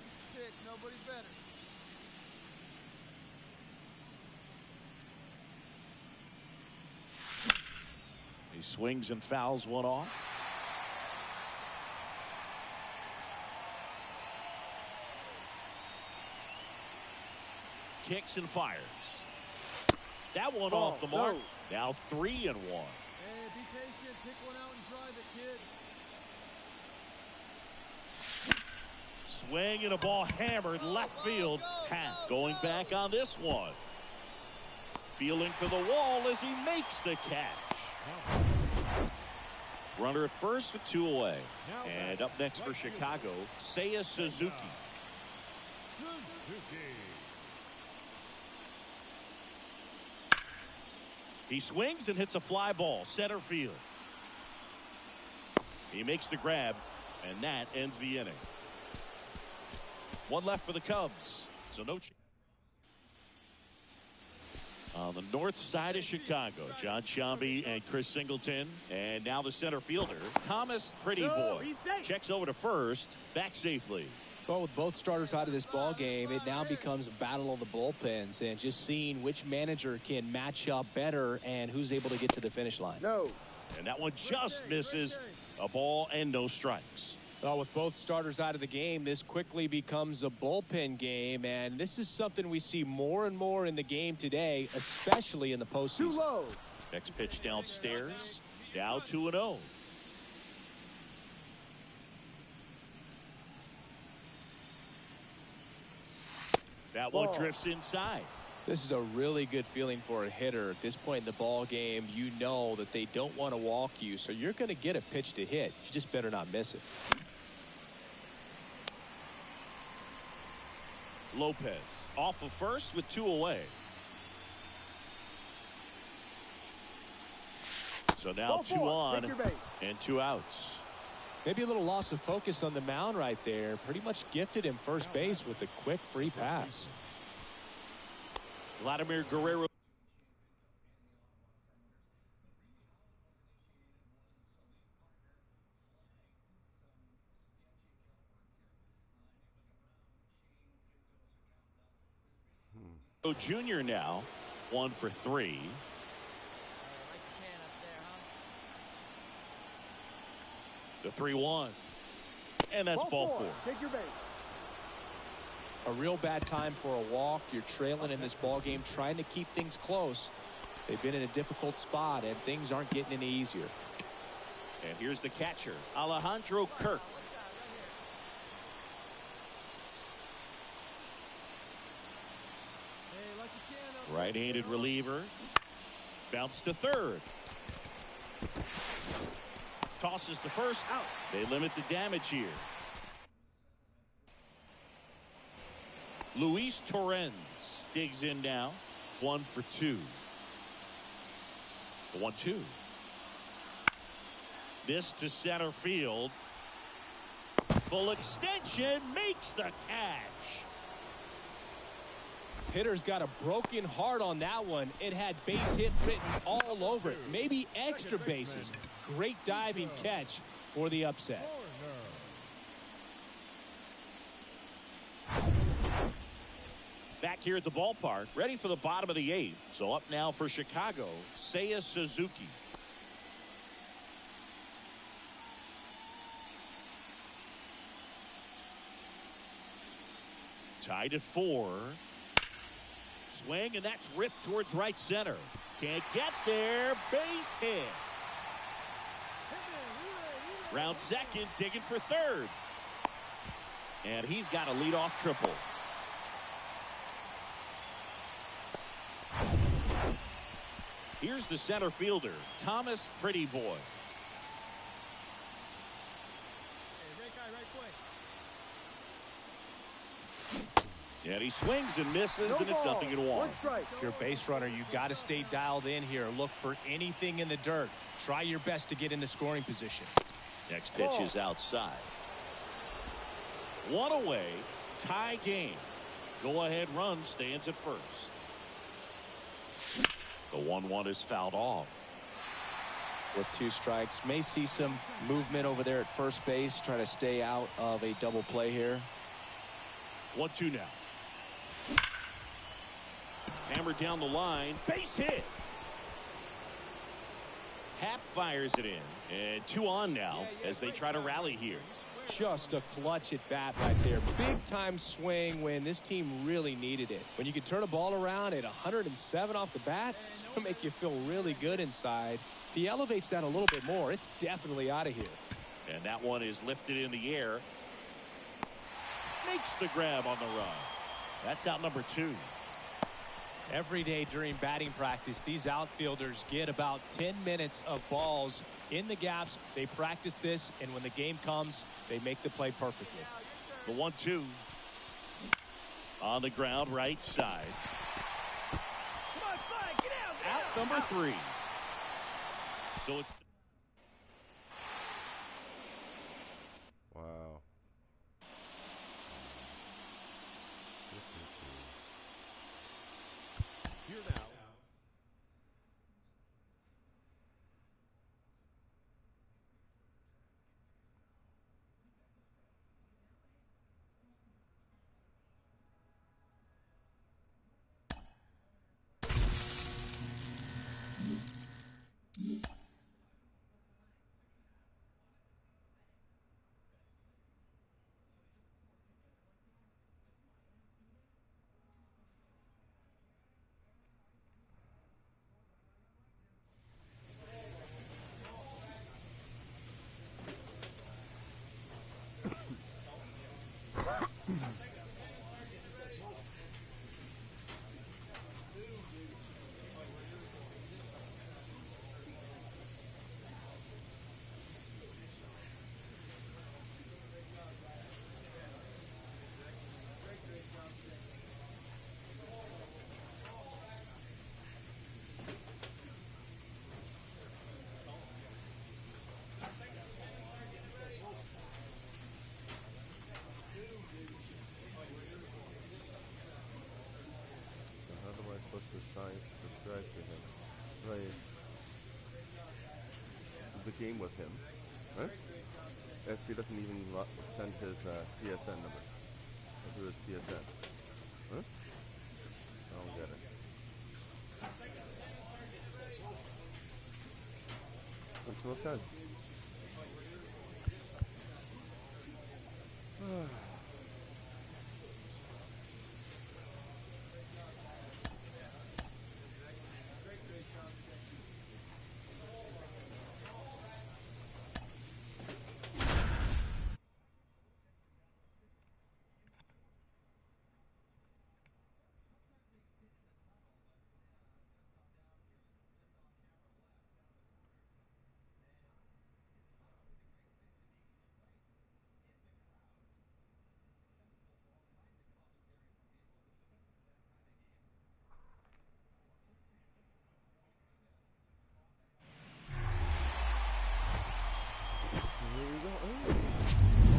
He swings and fouls one off. Kicks and fires. That one off the mark. Now 3-1. Hey, be patient. Pick one out and drive it, kid. Swing and a ball hammered left field. Hat going back on this one. Feeling for the wall as he makes the catch. Runner at first with 2 away. And up next for Chicago, Seiya Suzuki. He swings and hits a fly ball center field. He makes the grab, and that ends the inning. One left for the Cubs. So no chance. On the north side of Chicago, John Sciambi and Chris Singleton. And now the center fielder, Thomas Pretty Boy. Checks over to first, back safely. Well, with both starters out of this ball game, it now becomes a battle of the bullpens and just seeing which manager can match up better and who's able to get to the finish line. No. And that one just misses. A ball and no strikes. Well, with both starters out of the game, this quickly becomes a bullpen game, and this is something we see more and more in the game today, especially in the postseason. Too low. Next pitch downstairs. Now 2-0. That one drifts inside. This is a really good feeling for a hitter. At this point in the ball game, you know that they don't want to walk you, so you're going to get a pitch to hit. You just better not miss it. Lopez off of first with 2 away. So now 2 on and 2 outs. Maybe a little loss of focus on the mound right there. Pretty much gifted him first base with a quick free pass. Vladimir Guerrero. Junior now 1 for 3. The 3-1. And that's ball 4. Take your base. A real bad time for a walk. You're trailing in this ball game, trying to keep things close. They've been in a difficult spot, and things aren't getting any easier. And here's the catcher, Alejandro Kirk. Right-handed reliever. Bounce to third. Tosses to first. Out. They limit the damage here. Luis Torrens digs in now. 1 for 2. The 1-2. This to center field. Full extension makes the catch. Hitter's got a broken heart on that one. It had base hit written all over it. Maybe extra bases. Great diving catch for the upset. Back here at the ballpark, ready for the bottom of the 8th. So up now for Chicago, Seiya Suzuki. Tied at 4. Swing, and that's ripped towards right center. Can't get there. Base hit. Round second, digging for third. And he's got a leadoff triple. Here's the center fielder, Thomas Pretty Boy. And he swings and misses, and it's 0-1. If you're a base runner, you've got to stay dialed in here. Look for anything in the dirt. Try your best to get into scoring position. Next pitch is outside. 1 away, tie game. Go-ahead run stands at first. The 1-1 is fouled off. With 2 strikes, may see some movement over there at first base. Try to stay out of a double play here. 1-2 now. Hammered down the line. Base hit. Happ fires it in. And 2 on now as they try to rally here. Just a clutch at bat right there. Big time swing when this team really needed it. When you can turn a ball around at 107 off the bat, it's going to make you feel really good inside. If he elevates that a little bit more, it's definitely out of here. And that one is lifted in the air. Makes the grab on the run. That's out number 2. Every day during batting practice, these outfielders get about 10 minutes of balls in the gaps. They practice this, and when the game comes, they make the play perfectly. The 1-2 on the ground, right side. Come on, slide, get out, Out number 3. So it's wow. game with him. Huh? SB doesn't even send his CSN number. Let's do his CSN. Huh? I don't get it. Makes no sense.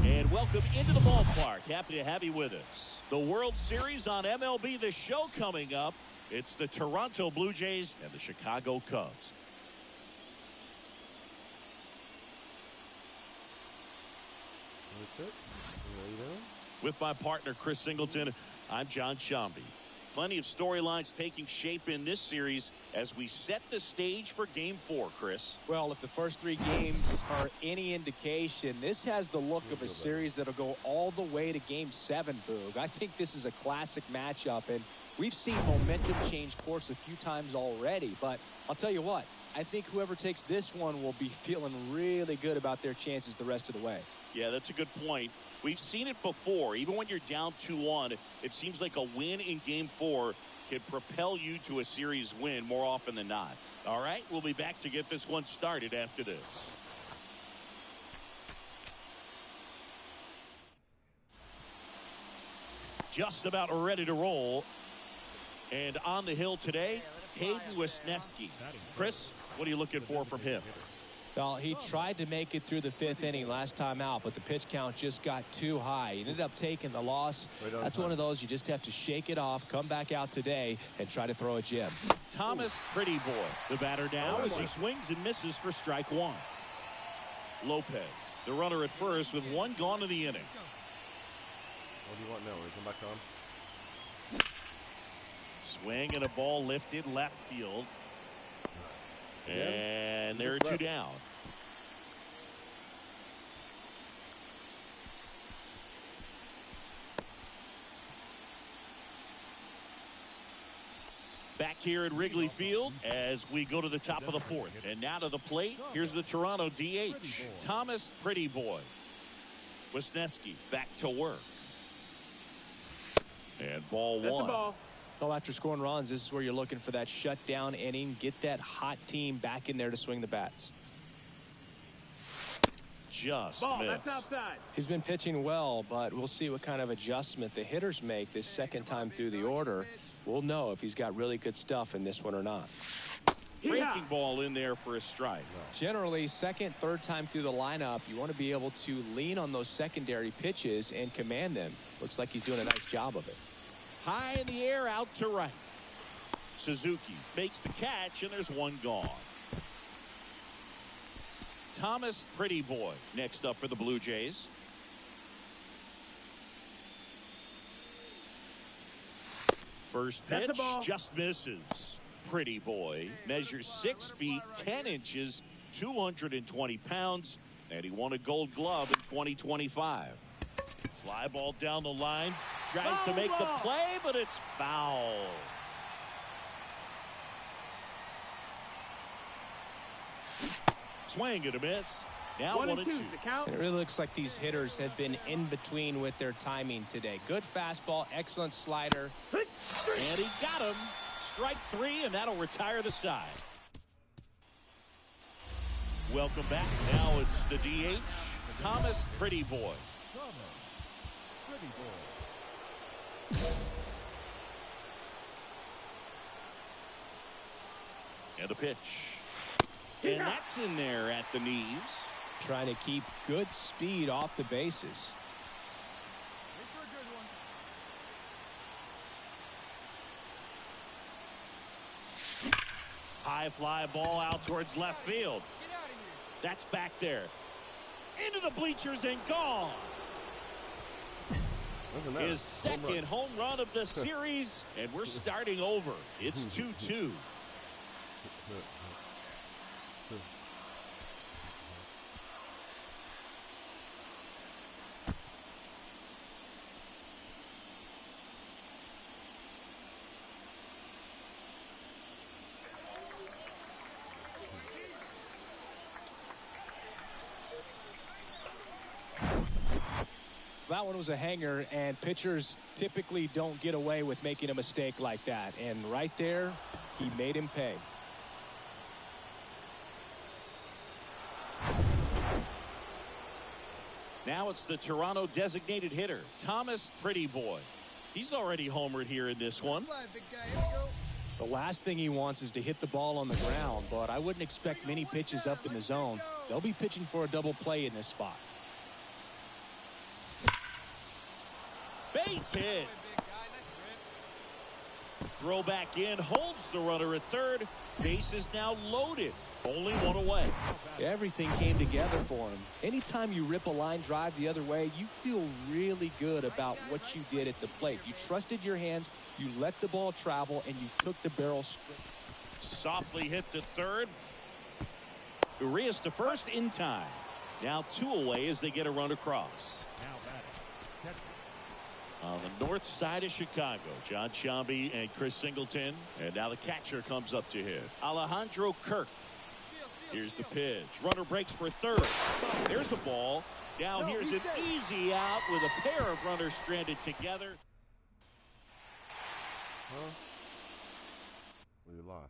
And welcome into the ballpark. Happy to have you with us. The World Series on MLB The Show coming up. It's the Toronto Blue Jays and the Chicago Cubs. With my partner, Chris Singleton, I'm John Shambi. Plenty of storylines taking shape in this series as we set the stage for Game 4, Chris. Well, if the first 3 games are any indication, this has the look of a series that'll go all the way to Game 7, Boog. I think this is a classic matchup, and we've seen momentum change course a few times already. But I'll tell you what, I think whoever takes this one will be feeling really good about their chances the rest of the way. Yeah, that's a good point. We've seen it before. Even when you're down 2-1, it seems like a win in Game 4 can propel you to a series win more often than not. All right, we'll be back to get this one started after this. Just about ready to roll. And on the hill today, Hayden Wesneski. Chris, what are you looking for from him? Well, he tried to make it through the 5th inning last time out, but the pitch count just got too high. He ended up taking the loss. That's one of those you just have to shake it off, come back out today, and try to throw a gem. Thomas Pretty Boy, the batter now as he swings and misses for strike 1. Lopez, the runner at first with 1 gone in the inning. What do you want now? Come back on. Swing and a ball lifted left field. And there are 2 down. Back here at Wrigley Field as we go to the top of the 4th. And now to the plate, here's the Toronto DH, Thomas Pretty Boy. Wesneski back to work. And ball 1. That's the ball. Well, after scoring runs, this is where you're looking for that shutdown inning. Get that hot team back in there to swing the bats. Just ball, missed. that's outside. He's been pitching well, but we'll see what kind of adjustment the hitters make this second time through the order. We'll know if he's got really good stuff in this one or not. Breaking ball in there for a strike. Generally, second, third time through the lineup, you want to be able to lean on those secondary pitches and command them. Looks like he's doing a nice job of it. High in the air, out to right. Suzuki makes the catch, and there's 1 gone. Thomas Pretty Boy next up for the Blue Jays. First pitch just misses. Pretty Boy measures 6 feet 10 inches, 220 pounds, and he won a Gold Glove in 2025. Fly ball down the line, tries to make the play, but it's foul. Swing and a miss. Now 1-2. It really looks like these hitters have been in between with their timing today. Good fastball, excellent slider. And he got him. Strike 3, and that'll retire the side. Welcome back. Now it's the DH, Thomas Pretty Boy. And a pitch. And that's in there at the knees. Trying to keep good speed off the bases. High fly ball out towards left field. That's back there. Into the bleachers and gone. His second home run of the series, and we're starting over. It's 2-2. That one was a hanger, and pitchers typically don't get away with making a mistake like that. And right there, he made him pay. Now it's the Toronto designated hitter, Thomas Pretty Boy. He's already homered here in this one. The last thing he wants is to hit the ball on the ground, but I wouldn't expect many pitches up in the zone. They'll be pitching for a double play in this spot. Base hit. Throw back in, holds the runner at third. Base is now loaded. Only one away. Everything came together for him. Anytime you rip a line drive the other way, you feel really good about what you did at the plate. You trusted your hands, you let the ball travel, and you took the barrel straight. Softly hit to third. Urias to first in time. Now 2 away as they get a run across. On the north side of Chicago, John Shambi and Chris Singleton. And now the catcher comes up to hit. Alejandro Kirk. Here's the pitch. Runner breaks for third. There's the ball. Now here's an easy out with a pair of runners stranded together. Huh? We lost.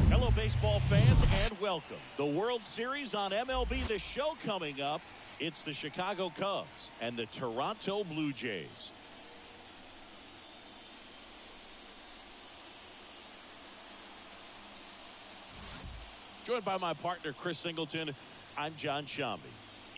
Hello, baseball fans, and welcome. The World Series on MLB The Show coming up. It's the Chicago Cubs and the Toronto Blue Jays. Joined by my partner, Chris Singleton, I'm John Shambi.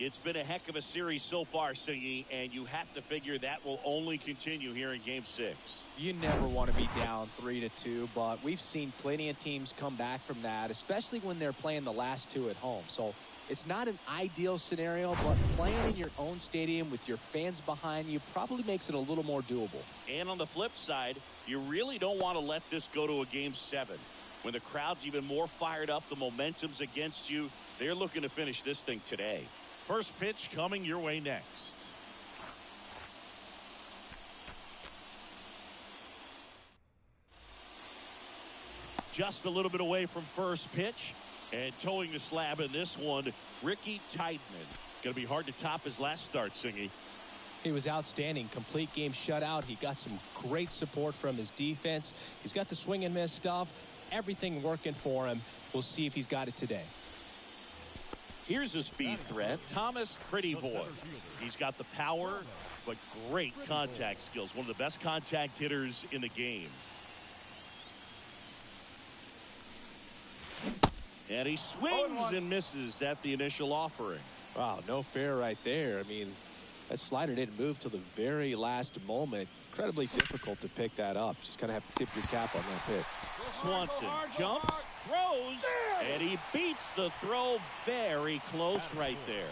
It's been a heck of a series so far, Singy, and you have to figure that will only continue here in Game 6. You never want to be down 3-2, but we've seen plenty of teams come back from that, especially when they're playing the last 2 at home. So it's not an ideal scenario, but playing in your own stadium with your fans behind you probably makes it a little more doable. And on the flip side, you really don't want to let this go to a Game 7. When the crowd's even more fired up, the momentum's against you, they're looking to finish this thing today. First pitch coming your way next. Just a little bit away from first pitch. And towing the slab in this one, Ricky Tideman. Going to be hard to top his last start, Singy. He was outstanding. Complete game shutout. He got some great support from his defense. He's got the swing and miss stuff. Everything working for him. We'll see if he's got it today. Here's a speed threat. Thomas Pretty Boy. He's got the power, but great contact skills. One of the best contact hitters in the game. And he swings and misses at the initial offering. Wow, no fair right there. I mean, that slider didn't move till the very last moment. Incredibly difficult to pick that up. Just kind of have to tip your cap on that pick. Swanson jumps, throws, and he beats the throw very close right there.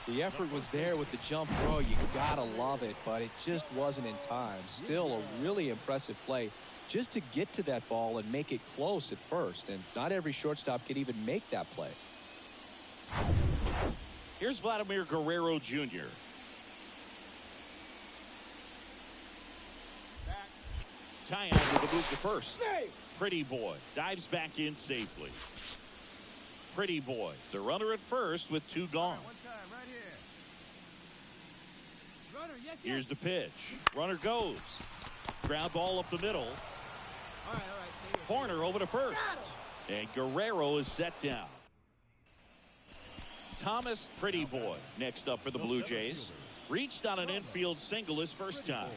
The effort was there with the jump throw. You gotta love it, but it just wasn't in time. Still a really impressive play just to get to that ball and make it close at first. And not every shortstop can even make that play. Here's Vladimir Guerrero Jr. Tyon with the move to first. Pretty Boy dives back in safely. Pretty Boy, the runner at first with 2 gone. Here's the pitch. Runner goes. Ground ball up the middle. Corner over to first. And Guerrero is set down. Thomas Pretty Boy next up for the Blue Jays. Reached on an infield single his first time.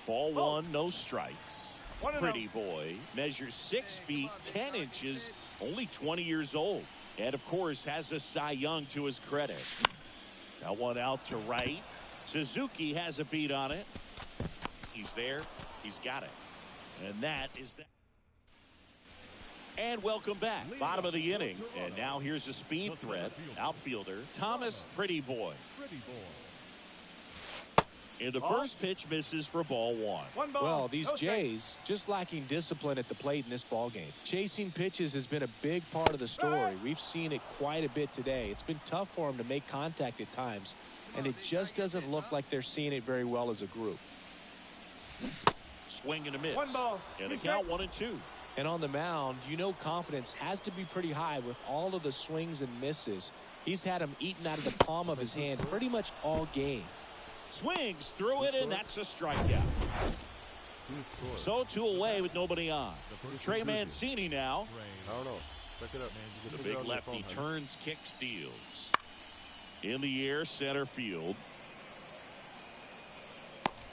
Ball 1, no strikes. Pretty Boy measures 6 feet 10 inches, only 20 years old. And of course has a Cy Young to his credit. Now one out to right. Suzuki has a beat on it. He's there. He's got it. And that is that. And welcome back. Bottom of the inning. And now here's a speed threat. Outfielder Thomas Pretty Boy. And the first pitch misses for ball 1. Well, these Jays just lacking discipline at the plate in this ball game. Chasing pitches has been a big part of the story. We've seen it quite a bit today. It's been tough for them to make contact at times, and it just doesn't look like they're seeing it very well as a group. Swing and a miss. And the count 1-2. And on the mound, you know confidence has to be pretty high with all of the swings and misses. He's had them eaten out of the palm of his hand pretty much all game. Swings through it, and that's a strikeout. So 2 away with nobody on. Trey Mancini now. I don't know. Check it up. The big lefty turns, kicks, steals. In the air, center field.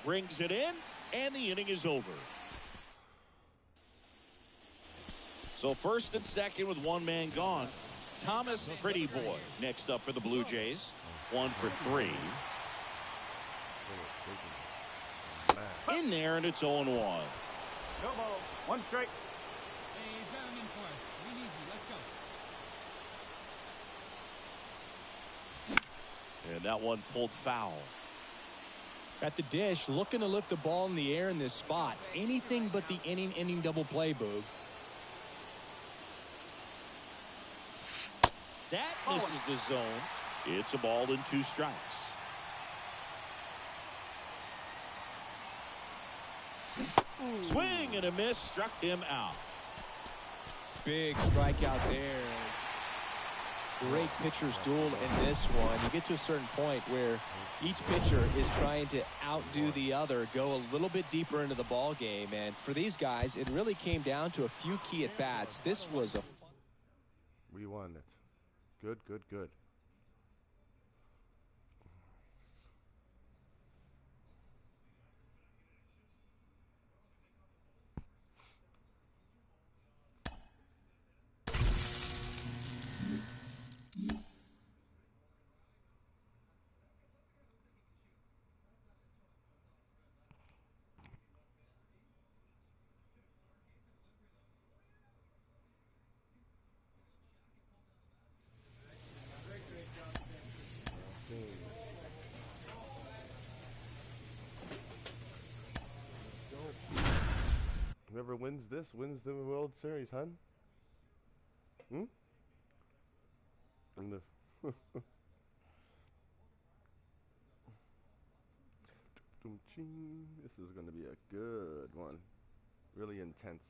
Brings it in, and the inning is over. So first and second with 1 man gone. Thomas Pretty Boy next up for the Blue Jays. 1 for 3. In there, and it's 0-1. No ball. 1 strike. Hey, gentlemen first. We need you. Let's go. And that one pulled foul. At the dish, looking to lift the ball in the air in this spot. Anything but the inning double play, Boog. That misses the zone. It's a ball and 2 strikes. Swing and a miss, struck him out. Big strikeout there. Great pitcher's duel in this one. You get to a certain point where each pitcher is trying to outdo the other, go a little bit deeper into the ball game. And for these guys, it really came down to a few key at-bats. This was a... We won it. Good, good, good. Whoever wins this wins the World Series, hun. Hmm? And the this is going to be a good one. Really intense.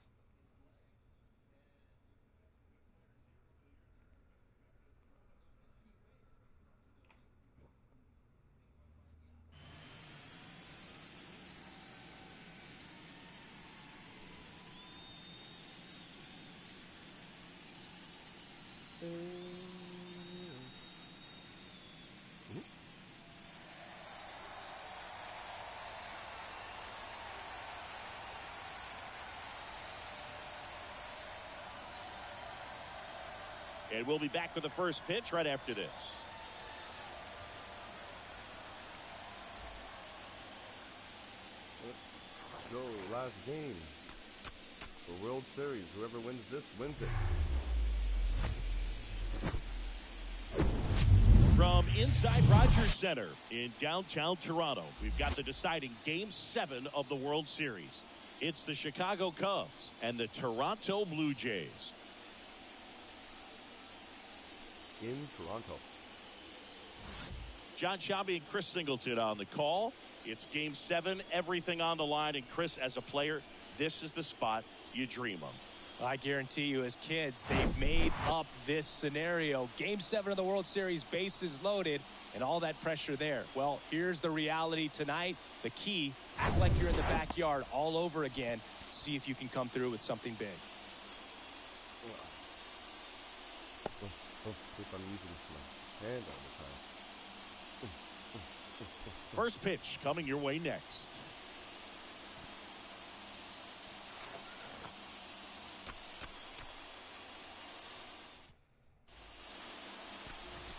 And we'll be back with the first pitch right after this. Let's go. Last game for World Series. Whoever wins this wins it. From inside Rogers Center in downtown Toronto, we've got the deciding Game 7 of the World Series. It's the Chicago Cubs and the Toronto Blue Jays. In Toronto. John Shelby and Chris Singleton on the call. It's Game 7, everything on the line. And Chris, as a player, this is the spot you dream of. I guarantee you, as kids, they've made up this scenario. Game 7 of the World Series, bases loaded, and all that pressure there. Well, here's the reality tonight. The key, act like you're in the backyard all over again. See if you can come through with something big. Keep on using my hand all the time. First pitch coming your way next.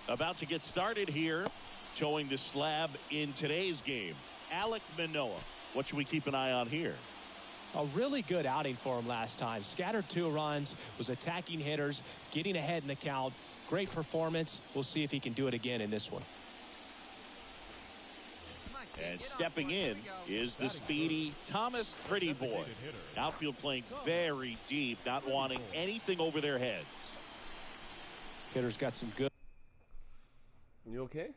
About to get started here, showing the slab in today's game. Alek Manoah. What should we keep an eye on here? A really good outing for him last time. Scattered 2 runs, was attacking hitters, getting ahead in the count. Great performance. We'll see if he can do it again in this one. And stepping in is the speedy Thomas Pretty Boy. Outfield playing very deep, not wanting anything over their heads. Hitter's got some good. You okay?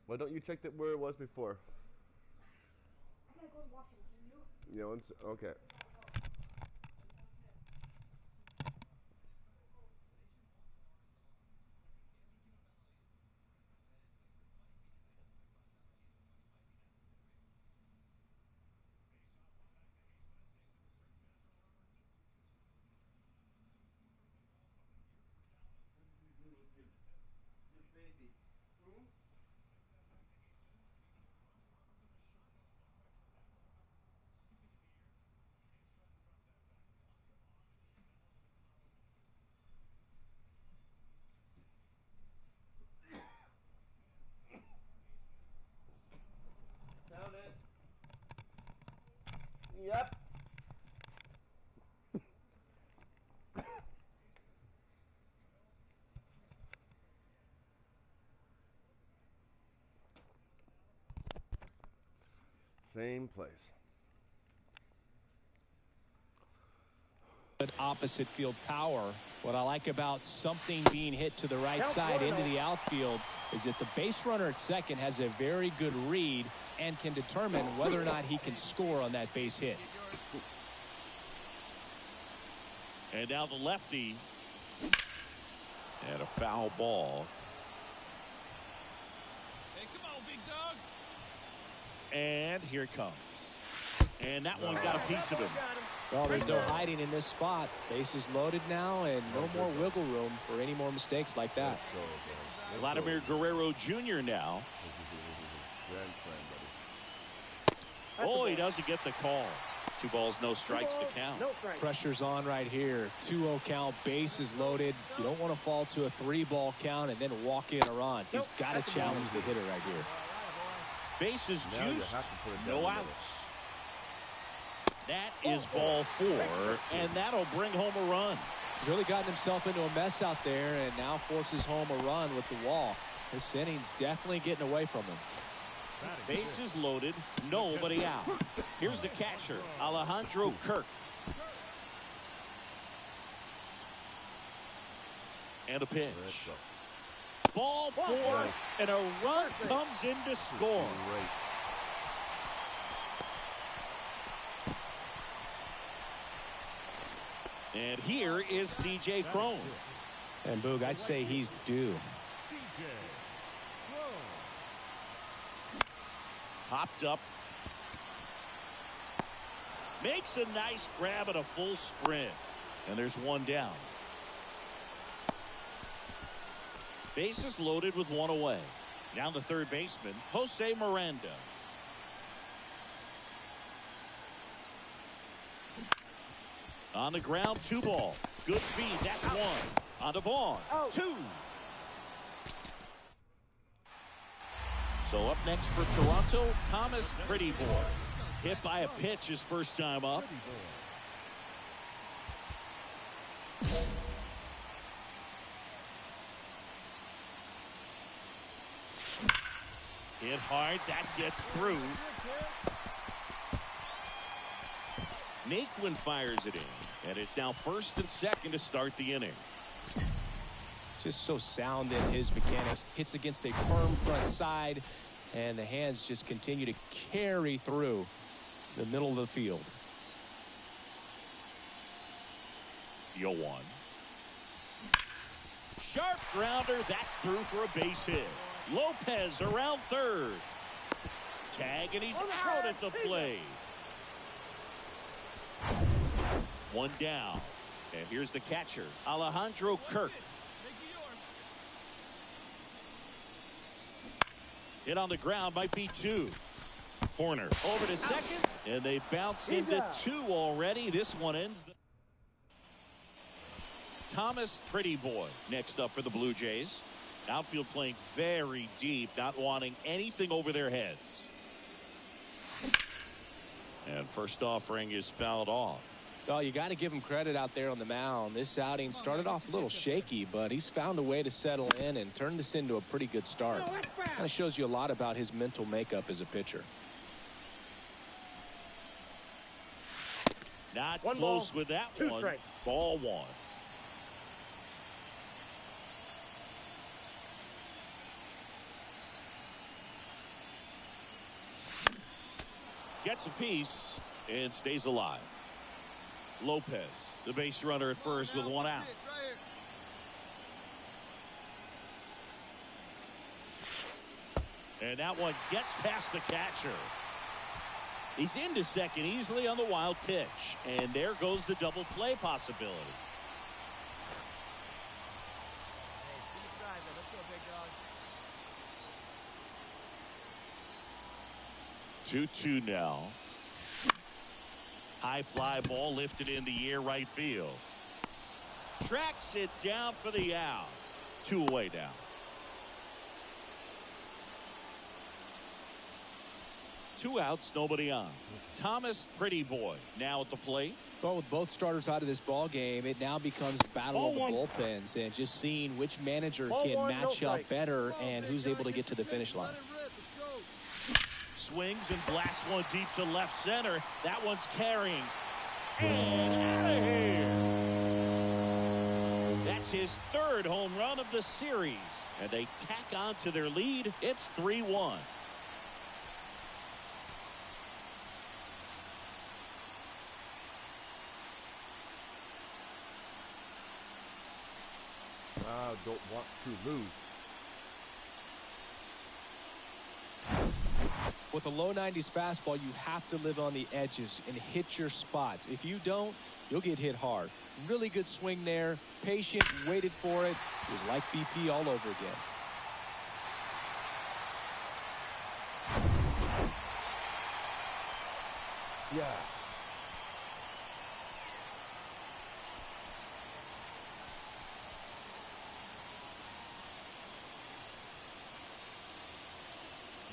Why don't you check that where it was before? I gotta go to Washington. Yeah, okay. Yep. Same place. Good opposite field power. What I like about something being hit to the right side into the outfield is that the base runner at second has a very good read and can determine whether or not he can score on that base hit. And now the lefty. And a foul ball. Hey, come on, big dog. And here it comes. And that one got a piece of him. Well, there's no hiding in this spot. Bases loaded now, and no more wiggle room for any more mistakes like that. Vladimir Guerrero Jr. now. Oh, he doesn't get the call. 2 balls, no strikes to count. Pressure's on right here. 2-0 count, bases loaded. You don't want to fall to a 3-ball count and then walk in a run. He's got to challenge the hitter right here. Bases juiced, no outs. That is ball 4, and that'll bring home a run. He's really gotten himself into a mess out there and now forces home a run with the wall. This inning's definitely getting away from him. Bases loaded, nobody out. Here's the catcher, Alejandro Kirk. And a pitch. Ball 4, and a run comes in to score. And here is C.J. Cron. And Boog, I'd say he's due. Popped up. Makes a nice grab at a full sprint. And there's one down. Bases loaded with one away. Now the third baseman, Jose Miranda. On the ground, 2 ball. Good feed. That's 1. On to Vaughn. 2. So up next for Toronto, Thomas Pretty Boy. Hit by a pitch his first time up. Hit hard. That gets through. Naquin fires it in. And it's now first and second to start the inning. Just so sound in his mechanics. Hits against a firm front side. And the hands just continue to carry through the middle of the field. 0-1. Sharp grounder. That's through for a base hit. Lopez around third. Tag, and he's out at the plate. 1 down. And here's the catcher, Alejandro Kirk. Hit on the ground, might be 2. Horner over to second, and they bounce into 2 already. This one ends. Thomas Pretty Boy next up for the Blue Jays. Outfield playing very deep, not wanting anything over their heads. And first offering is fouled off. Well, you got to give him credit out there on the mound. This outing started off a little shaky, but he's found a way to settle in and turn this into a pretty good start. Kind of shows you a lot about his mental makeup as a pitcher. Not close with that one. Ball 1. Gets a piece and stays alive. Lopez, the base runner at first with 1 out. And that one gets past the catcher. He's into second easily on the wild pitch. And there goes the double play possibility. Hey, see you inside, man. Let's go, big dog. 2-2 now. High fly ball lifted in the air, right field. Tracks it down for the out. 2 away now. Two outs, nobody on. Thomas Pretty Boy now at the plate. Well, with both starters out of this ball game, it now becomes a battle of the bullpens and just seeing which manager can match up better and who's able to get to the finish line. Swings and blasts one deep to left center. That one's carrying. And out of here. That's his 3rd home run of the series. And they tack on to their lead. It's 3-1. I don't want to lose. With a low 90s fastball, you have to live on the edges and hit your spots. If you don't, you'll get hit hard. Really good swing there. Patient, waited for it. It was like BP all over again. Yeah.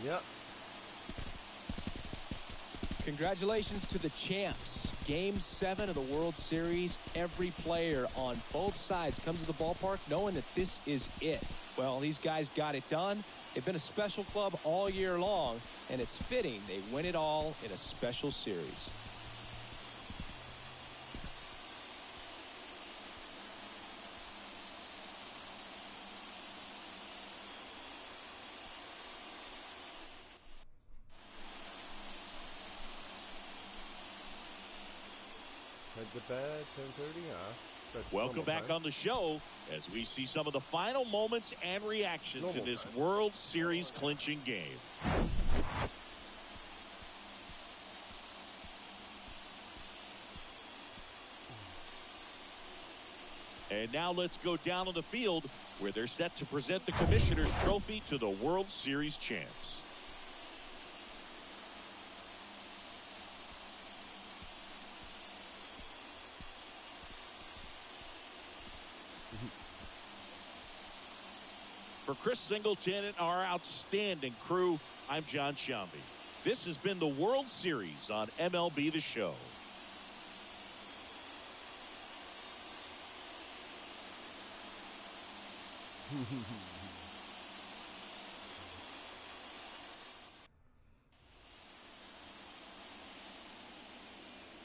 Yep. Congratulations to the champs. Game 7 of the World Series. Every player on both sides comes to the ballpark knowing that this is it. Well, these guys got it done. They've been a special club all year long, and it's fitting they win it all in a special series. Head to bed, 10:30, Welcome back on the show as we see some of the final moments and reactions in this World Series clinching game. And now let's go down on the field where they're set to present the Commissioner's Trophy to the World Series champs. For Chris Singleton and our outstanding crew, I'm John Shambi. This has been the World Series on MLB The Show.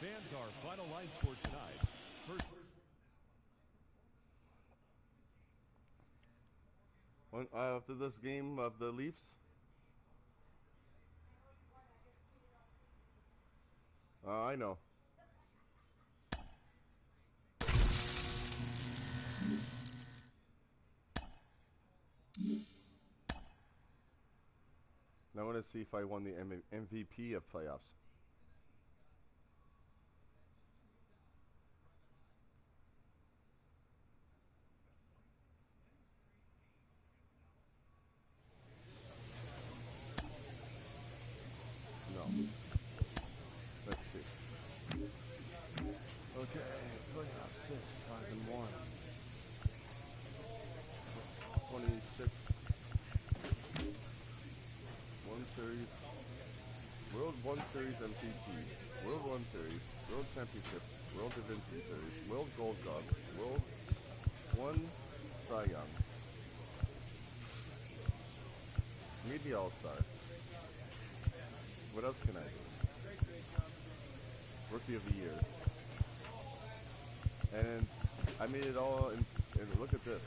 Fans, our final line score tonight. First. After this game of the Leafs, I know. Now I want to see if I won the MVP of playoffs. No. Let's see. Okay, playoffs 6, 5 and 1. 26. One Series, World One Series MVP, World One Series, World Championship, World Da Vinci Series, World Gold Glove, World One Cy Young, Media All-Star. What else can I do? Rookie of the Year. And I made it all in, and look at this.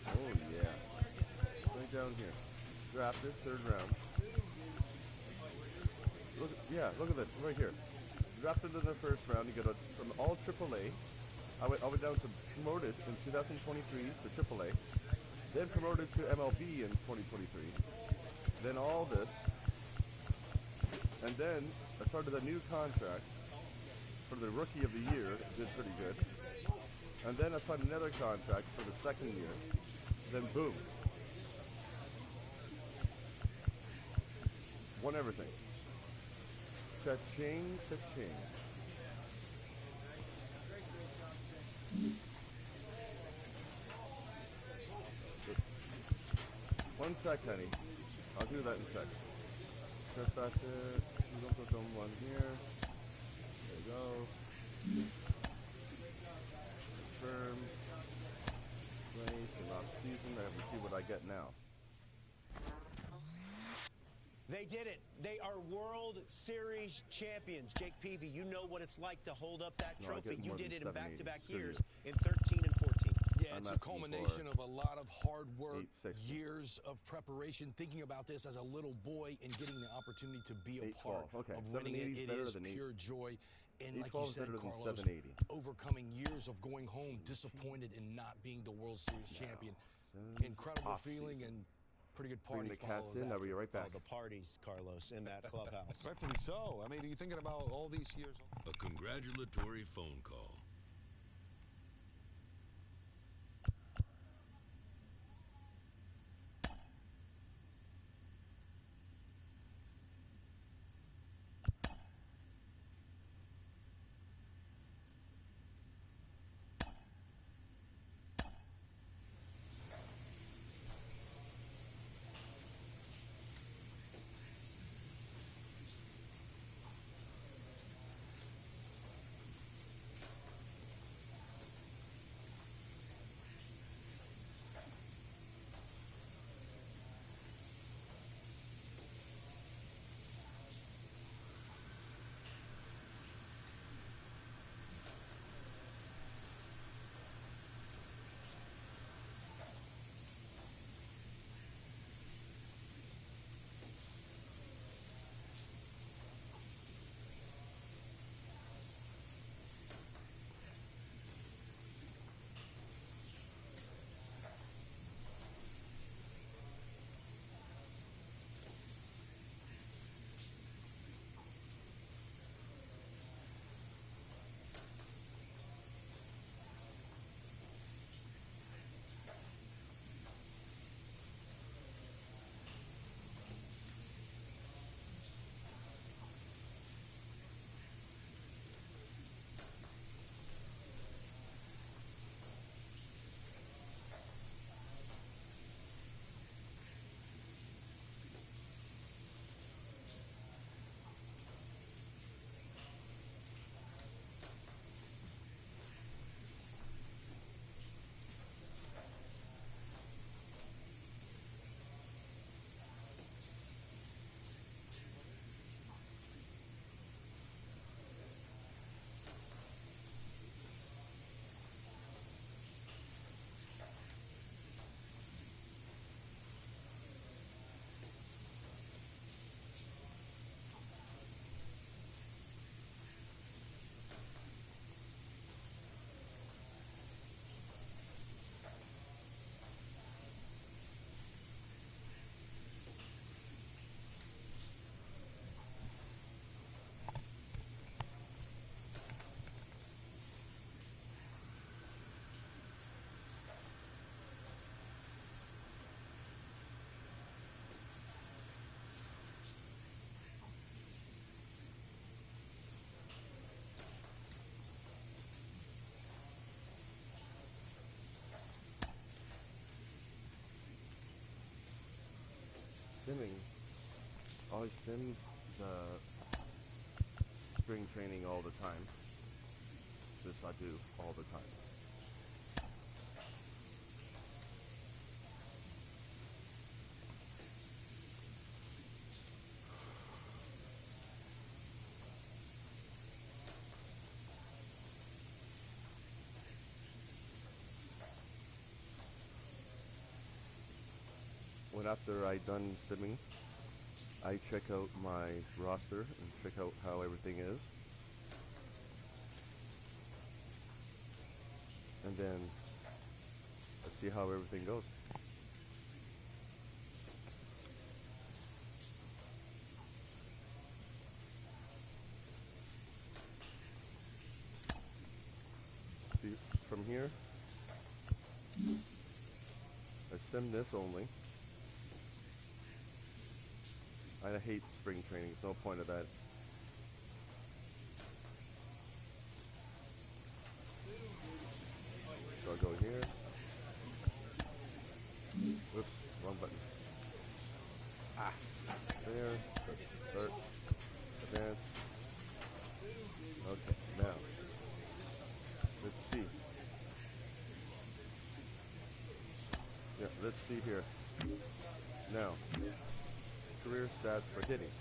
Oh yeah. Right down here. Drafted, 3rd round. Look at this, right here. Drafted in the 1st round, you get from all AAA. I went down to promoted in 2023 to AAA. Then promoted to MLB in 2023. Then all this. And then I started a new contract for the Rookie of the Year. Did pretty good. And then I signed another contract for the 2nd year. Then boom. Won everything. Cha-ching, cha-ching. One sec, honey. I'll do that in a sec. Just that's it. You don't put one here. There you go. Confirm. Place and last season. I have to see what I get now. They did it. They are World Series champions. Jake Peavy, you know what it's like to hold up that trophy. You did it in back-to-back years in 13 and 14. Yeah, it's a culmination of a lot of hard work, years of preparation, thinking about this as a little boy and getting the opportunity to be a part of winning it. It is pure joy. And like you said, Carlos, overcoming years of going home disappointed in not being the World Series champion. Incredible feeling and pretty good party follows after. I'll be right back. The parties, Carlos, in that clubhouse. Rightfully so. I mean, you're thinking about all these years. A congratulatory phone call. I sim the spring training all the time. This I do all the time. When after I done simming, I check out my roster and check out how everything is. And then let's see how everything goes. See, from here, I sim this only. I hate spring training, there's no point of that. So I'll go here. Oops, wrong button. Ah, there, start, advance. Okay, now, let's see. Yeah, let's see here. Now, career stats for hitting.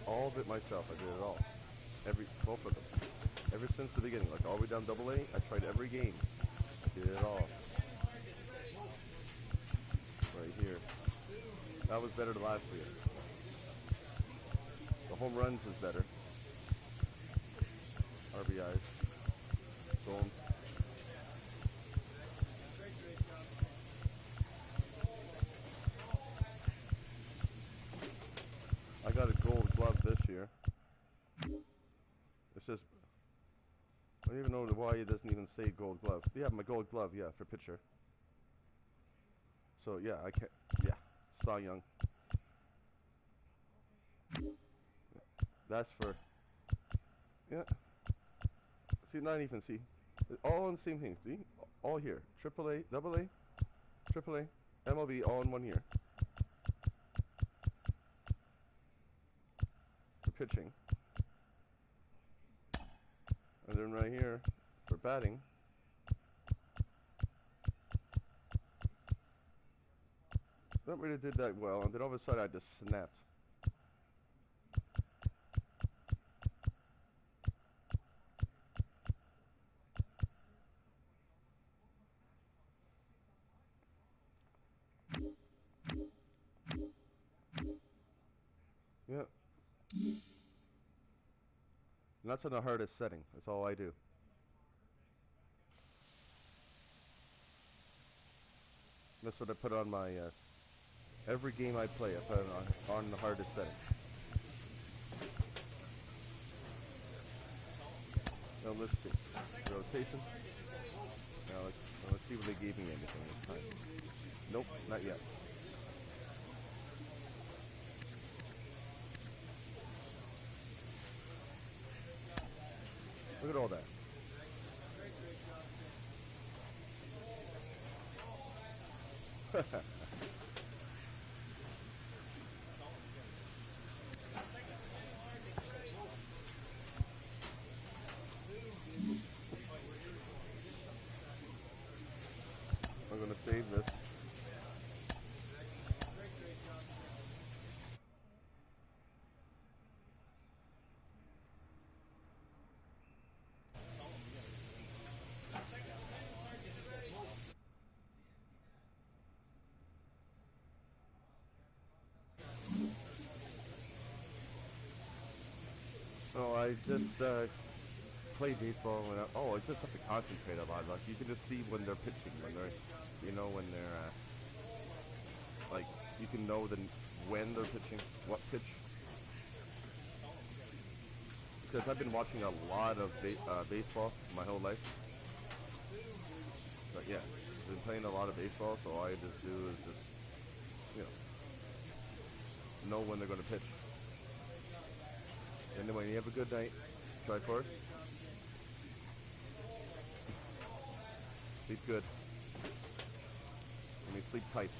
All of it myself, I did it all. Both of them. Ever since the beginning, like all the way down AA, I tried every game. I did it all. Right here. That was better than last year. The home runs is better. RBIs. Boom. I got a gold glove this year. It's just, I don't even know why it doesn't even say gold glove. Yeah, my gold glove, yeah, for pitcher. So yeah, I can't, yeah, Cy Young. That's for, yeah. See, not even, see, all on the same thing, see? All here, AAA, AA, AAA, MLB, all in one year. For pitching. And then right here, for batting, not really did that well, and then all of a sudden I just snapped. Yeah. And that's on the hardest setting. That's all I do. That's what I put on my, every game I play, I put it on the hardest setting. Now let's see. Rotation. Now let's see if they gave me anything this time. Nope, not yet. Look at all that. I'm going to save this. Oh, I just play baseball when I just have to concentrate a lot. Like you can just see when they're pitching, when they're, when they're like you can know when they're pitching, what pitch. Because I've been watching a lot of baseball my whole life. But yeah, I've been playing a lot of baseball, so all I just do is just, know when they're going to pitch. Anyway, you have a good night. Try first. Sleep good. I mean, sleep tight.